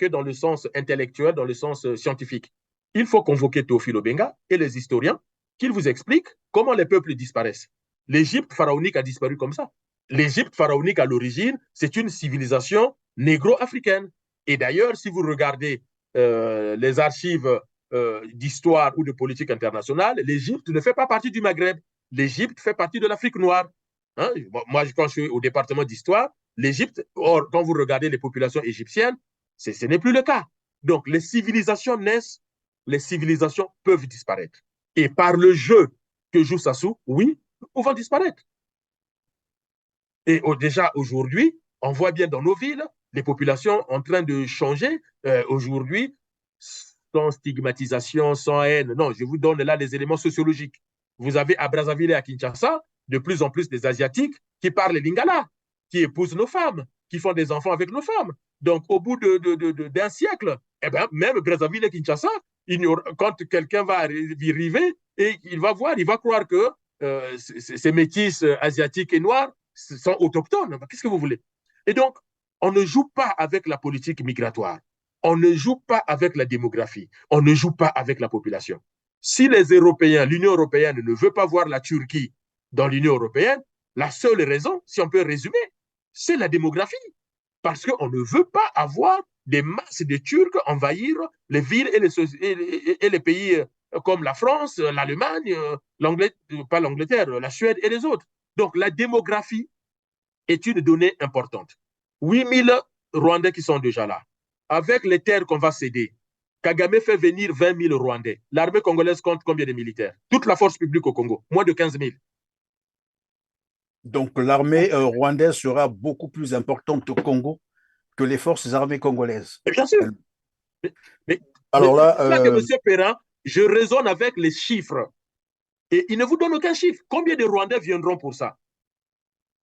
dans le sens intellectuel, dans le sens scientifique. Il faut convoquer Théophile Obenga et les historiens qu'ils vous expliquent comment les peuples disparaissent. L'Égypte pharaonique a disparu comme ça. L'Égypte pharaonique, à l'origine, c'est une civilisation négro-africaine. Et d'ailleurs, si vous regardez les archives d'histoire ou de politique internationale, l'Égypte ne fait pas partie du Maghreb. L'Égypte fait partie de l'Afrique noire. Hein? Moi, quand je suis au département d'histoire, l'Égypte, or, quand vous regardez les populations égyptiennes, ce n'est plus le cas. Donc, les civilisations naissent, les civilisations peuvent disparaître. Et par le jeu que joue Sassou, oui, nous pouvons disparaître. Et déjà aujourd'hui, on voit bien dans nos villes, les populations en train de changer. Aujourd'hui, sans stigmatisation, sans haine. Non, je vous donne là les éléments sociologiques. Vous avez à Brazzaville et à Kinshasa de plus en plus des Asiatiques qui parlent lingala, qui épousent nos femmes, qui font des enfants avec nos femmes. Donc, au bout d'un siècle, eh ben, même Brazzaville et Kinshasa quand quelqu'un va arriver, et il va voir, il va croire que ces métis asiatiques et noirs sont autochtones. Qu'est-ce que vous voulez? Et donc, on ne joue pas avec la politique migratoire. On ne joue pas avec la démographie. On ne joue pas avec la population. Si les Européens, l'Union européenne ne veut pas voir la Turquie dans l'Union européenne, la seule raison, si on peut résumer, c'est la démographie. Parce qu'on ne veut pas avoir des masses de Turcs envahir les villes et les pays comme la France, l'Allemagne, pas l'Angleterre, la Suède et les autres. Donc la démographie est une donnée importante. 8000 Rwandais qui sont déjà là. Avec les terres qu'on va céder, Kagame fait venir 20 000 Rwandais. L'armée congolaise compte combien de militaires? Toute la force publique au Congo, moins de 15 000. Donc l'armée rwandaise sera beaucoup plus importante au Congo que les forces armées congolaises. Bien sûr. Mais alors là, c'est là que M. Perrin, je raisonne avec les chiffres. Et il ne vous donne aucun chiffre. Combien de Rwandais viendront pour ça?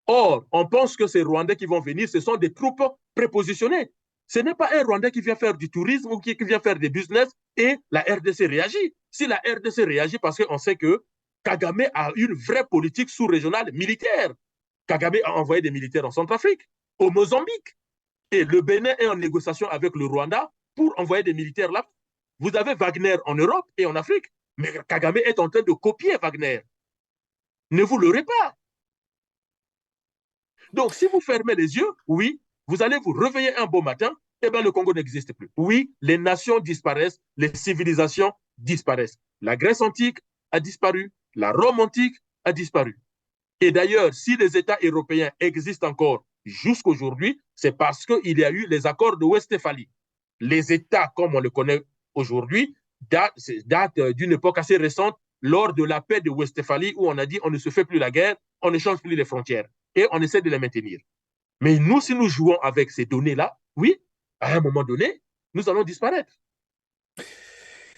Or, on pense que ces Rwandais qui vont venir, ce sont des troupes prépositionnées. Ce n'est pas un Rwandais qui vient faire du tourisme ou qui vient faire des business et la RDC réagit. Si la RDC réagit, parce qu'on sait que Kagame a une vraie politique sous-régionale militaire. Kagame a envoyé des militaires en Centrafrique, au Mozambique. Et le Bénin est en négociation avec le Rwanda pour envoyer des militaires là. Vous avez Wagner en Europe et en Afrique, mais Kagame est en train de copier Wagner. Ne vous leurrez pas. Donc, si vous fermez les yeux, oui, vous allez vous réveiller un beau matin, et bien le Congo n'existe plus. Oui, les nations disparaissent, les civilisations disparaissent. La Grèce antique a disparu, la Rome antique a disparu. Et d'ailleurs, si les États européens existent encore jusqu'aujourd'hui, c'est parce qu'il y a eu les accords de Westphalie. Les États, comme on le connaît aujourd'hui, datent d'une époque assez récente, lors de la paix de Westphalie, où on a dit on ne se fait plus la guerre, on ne change plus les frontières, et on essaie de les maintenir. Mais nous, si nous jouons avec ces données-là, oui, à un moment donné, nous allons disparaître.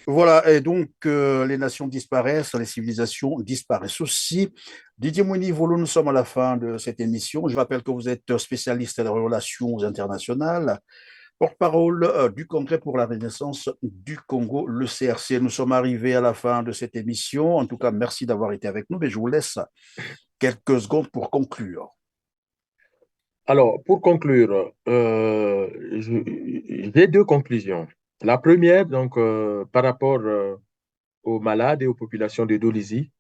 Voilà, et donc les nations disparaissent, les civilisations disparaissent aussi. Didier Mouni-Volo, nous sommes à la fin de cette émission. Je rappelle que vous êtes spécialiste des relations internationales, porte-parole du Congrès pour la Renaissance du Congo, le CRC. Nous sommes arrivés à la fin de cette émission. En tout cas, merci d'avoir été avec nous, mais je vous laisse quelques secondes pour conclure. Alors, pour conclure, j'ai deux conclusions. La première, donc, par rapport aux malades et aux populations de Dolisie,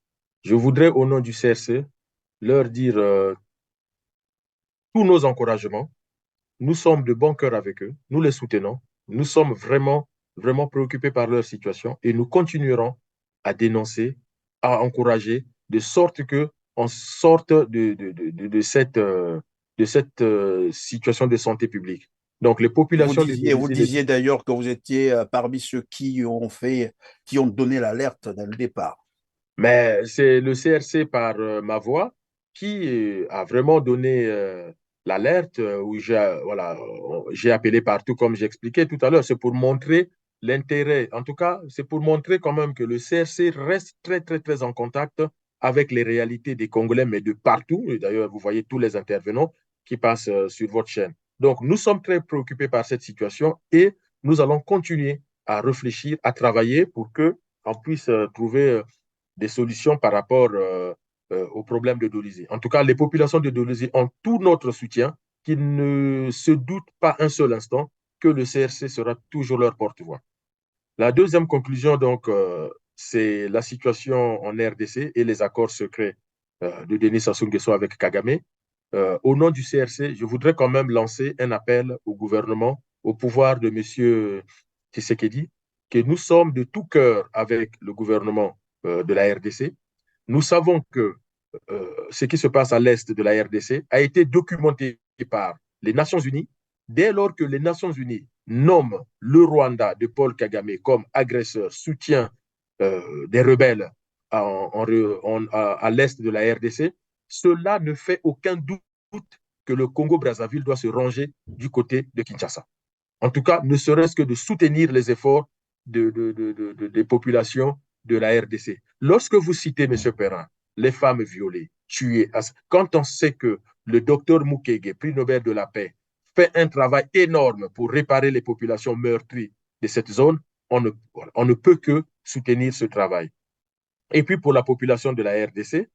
je voudrais, au nom du CRC, leur dire tous nos encouragements. Nous sommes de bon cœur avec eux, nous les soutenons, nous sommes vraiment, vraiment préoccupés par leur situation et nous continuerons à dénoncer, à encourager, de sorte qu'on sorte de cette situation de santé publique. Donc, les populations Vous disiez d'ailleurs que vous étiez parmi ceux qui ont donné l'alerte dès le départ. Mais c'est le CRC par ma voix qui a vraiment donné l'alerte où j'ai appelé partout comme j'expliquais tout à l'heure. C'est pour montrer l'intérêt. En tout cas, c'est pour montrer quand même que le CRC reste très, très, très en contact avec les réalités des Congolais, mais de partout. Et d'ailleurs, vous voyez tous les intervenants qui passent sur votre chaîne. Donc, nous sommes très préoccupés par cette situation et nous allons continuer à réfléchir, à travailler pour qu'on puisse trouver des solutions par rapport aux problèmes de Dolisie. En tout cas, les populations de Dolisie ont tout notre soutien, qu'ils ne se doutent pas un seul instant que le CRC sera toujours leur porte-voix. La deuxième conclusion, donc, c'est la situation en RDC et les accords secrets de Denis Sassou Nguesso avec Kagame. Au nom du CRC, je voudrais quand même lancer un appel au gouvernement, au pouvoir de M. Tshisekedi, que nous sommes de tout cœur avec le gouvernement de la RDC. Nous savons que ce qui se passe à l'est de la RDC a été documenté par les Nations Unies dès lors que les Nations Unies nomment le Rwanda de Paul Kagame comme agresseur, soutien des rebelles à l'est de la RDC. Cela ne fait aucun doute que le Congo-Brazzaville doit se ranger du côté de Kinshasa. En tout cas, ne serait-ce que de soutenir les efforts des populations de la RDC. Lorsque vous citez, M. Perrin, les femmes violées, tuées, quand on sait que le docteur Mukwege, prix Nobel de la paix, fait un travail énorme pour réparer les populations meurtries de cette zone, on ne peut que soutenir ce travail. Et puis pour la population de la RDC,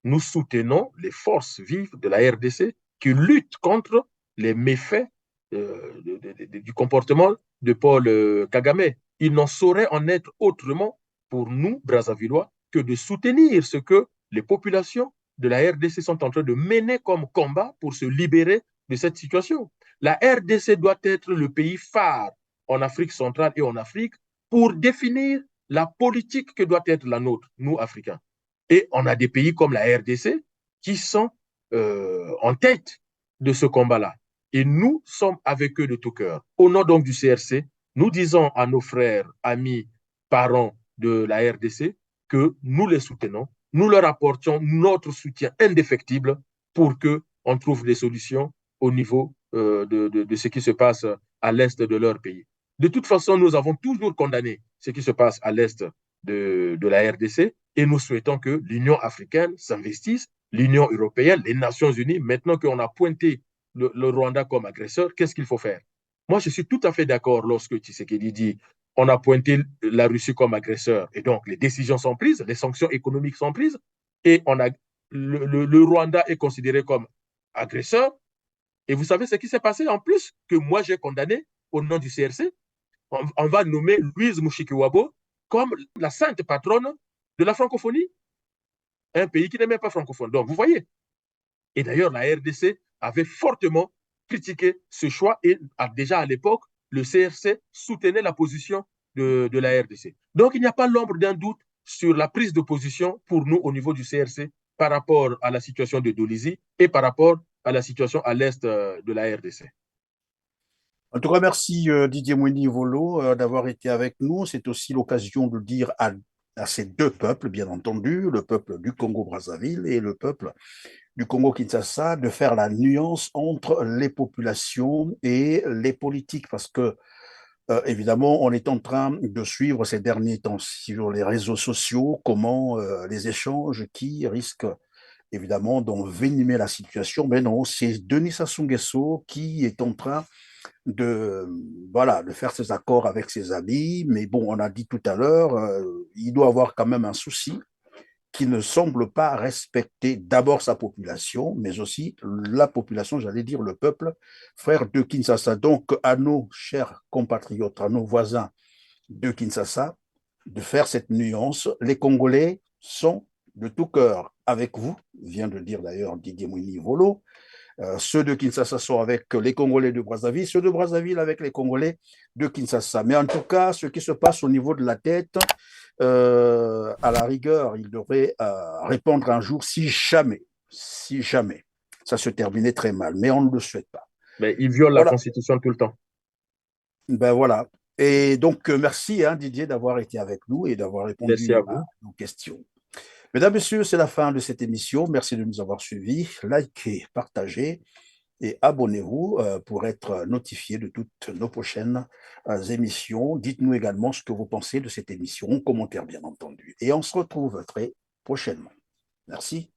nous soutenons les forces vives de la RDC qui luttent contre les méfaits du comportement de Paul Kagame. Il n'en saurait en être autrement pour nous, Brazzavillois, que de soutenir ce que les populations de la RDC sont en train de mener comme combat pour se libérer de cette situation. La RDC doit être le pays phare en Afrique centrale et en Afrique pour définir la politique que doit être la nôtre, nous, Africains. Et on a des pays comme la RDC qui sont en tête de ce combat-là. Et nous sommes avec eux de tout cœur. Au nom donc du CRC, nous disons à nos frères, amis, parents de la RDC que nous les soutenons, nous leur apportons notre soutien indéfectible pour qu'on trouve des solutions au niveau de ce qui se passe à l'est de leur pays. De toute façon, nous avons toujours condamné ce qui se passe à l'est de la RDC et nous souhaitons que l'Union africaine s'investisse, l'Union européenne, les Nations unies. Maintenant qu'on a pointé le Rwanda comme agresseur, qu'est-ce qu'il faut faire? Moi, je suis tout à fait d'accord lorsque Tshisekedi dit on a pointé la Russie comme agresseur et donc les décisions sont prises, les sanctions économiques sont prises et le Rwanda est considéré comme agresseur. Et vous savez ce qui s'est passé en plus que moi j'ai condamné au nom du CRC? On va nommer Louise Mushikiwabo comme la sainte patronne de la francophonie, un pays qui n'est même pas francophone. Donc, vous voyez. Et d'ailleurs, la RDC avait fortement critiqué ce choix et déjà à l'époque, le CRC soutenait la position de la RDC. Donc, il n'y a pas l'ombre d'un doute sur la prise de position pour nous au niveau du CRC par rapport à la situation de Dolisie et par rapport à la situation à l'est de la RDC. En tout cas, merci Didier Mouini-Volo d'avoir été avec nous. C'est aussi l'occasion de dire à ces deux peuples, bien entendu, le peuple du Congo-Brazzaville et le peuple du Congo-Kinshasa, de faire la nuance entre les populations et les politiques, parce que évidemment, on est en train de suivre ces derniers temps sur les réseaux sociaux comment les échanges qui risquent évidemment d'envenimer la situation. Mais non, c'est Denis Sassou Nguesso qui est en train de, voilà, de faire ses accords avec ses amis. Mais bon, on a dit tout à l'heure, il doit avoir quand même un souci qui ne semble pas respecter d'abord sa population, mais aussi la population, j'allais dire le peuple, frère de Kinshasa. Donc, à nos chers compatriotes, à nos voisins de Kinshasa, de faire cette nuance. Les Congolais sont de tout cœur avec vous, vient de dire d'ailleurs Didier Mouini-Volo. Ceux de Kinshasa sont avec les Congolais de Brazzaville, ceux de Brazzaville avec les Congolais de Kinshasa. Mais en tout cas, ce qui se passe au niveau de la tête, à la rigueur, il devrait répondre un jour si jamais, ça se terminait très mal. Mais on ne le souhaite pas. Mais il viole la Voilà. Constitution tout le temps. Ben voilà. Et donc, merci Didier d'avoir été avec nous et d'avoir répondu Merci à vous. à nos questions. Mesdames, Messieurs, c'est la fin de cette émission. Merci de nous avoir suivis. Likez, partagez et abonnez-vous pour être notifié de toutes nos prochaines émissions. Dites-nous également ce que vous pensez de cette émission, en commentaire bien entendu. Et on se retrouve très prochainement. Merci.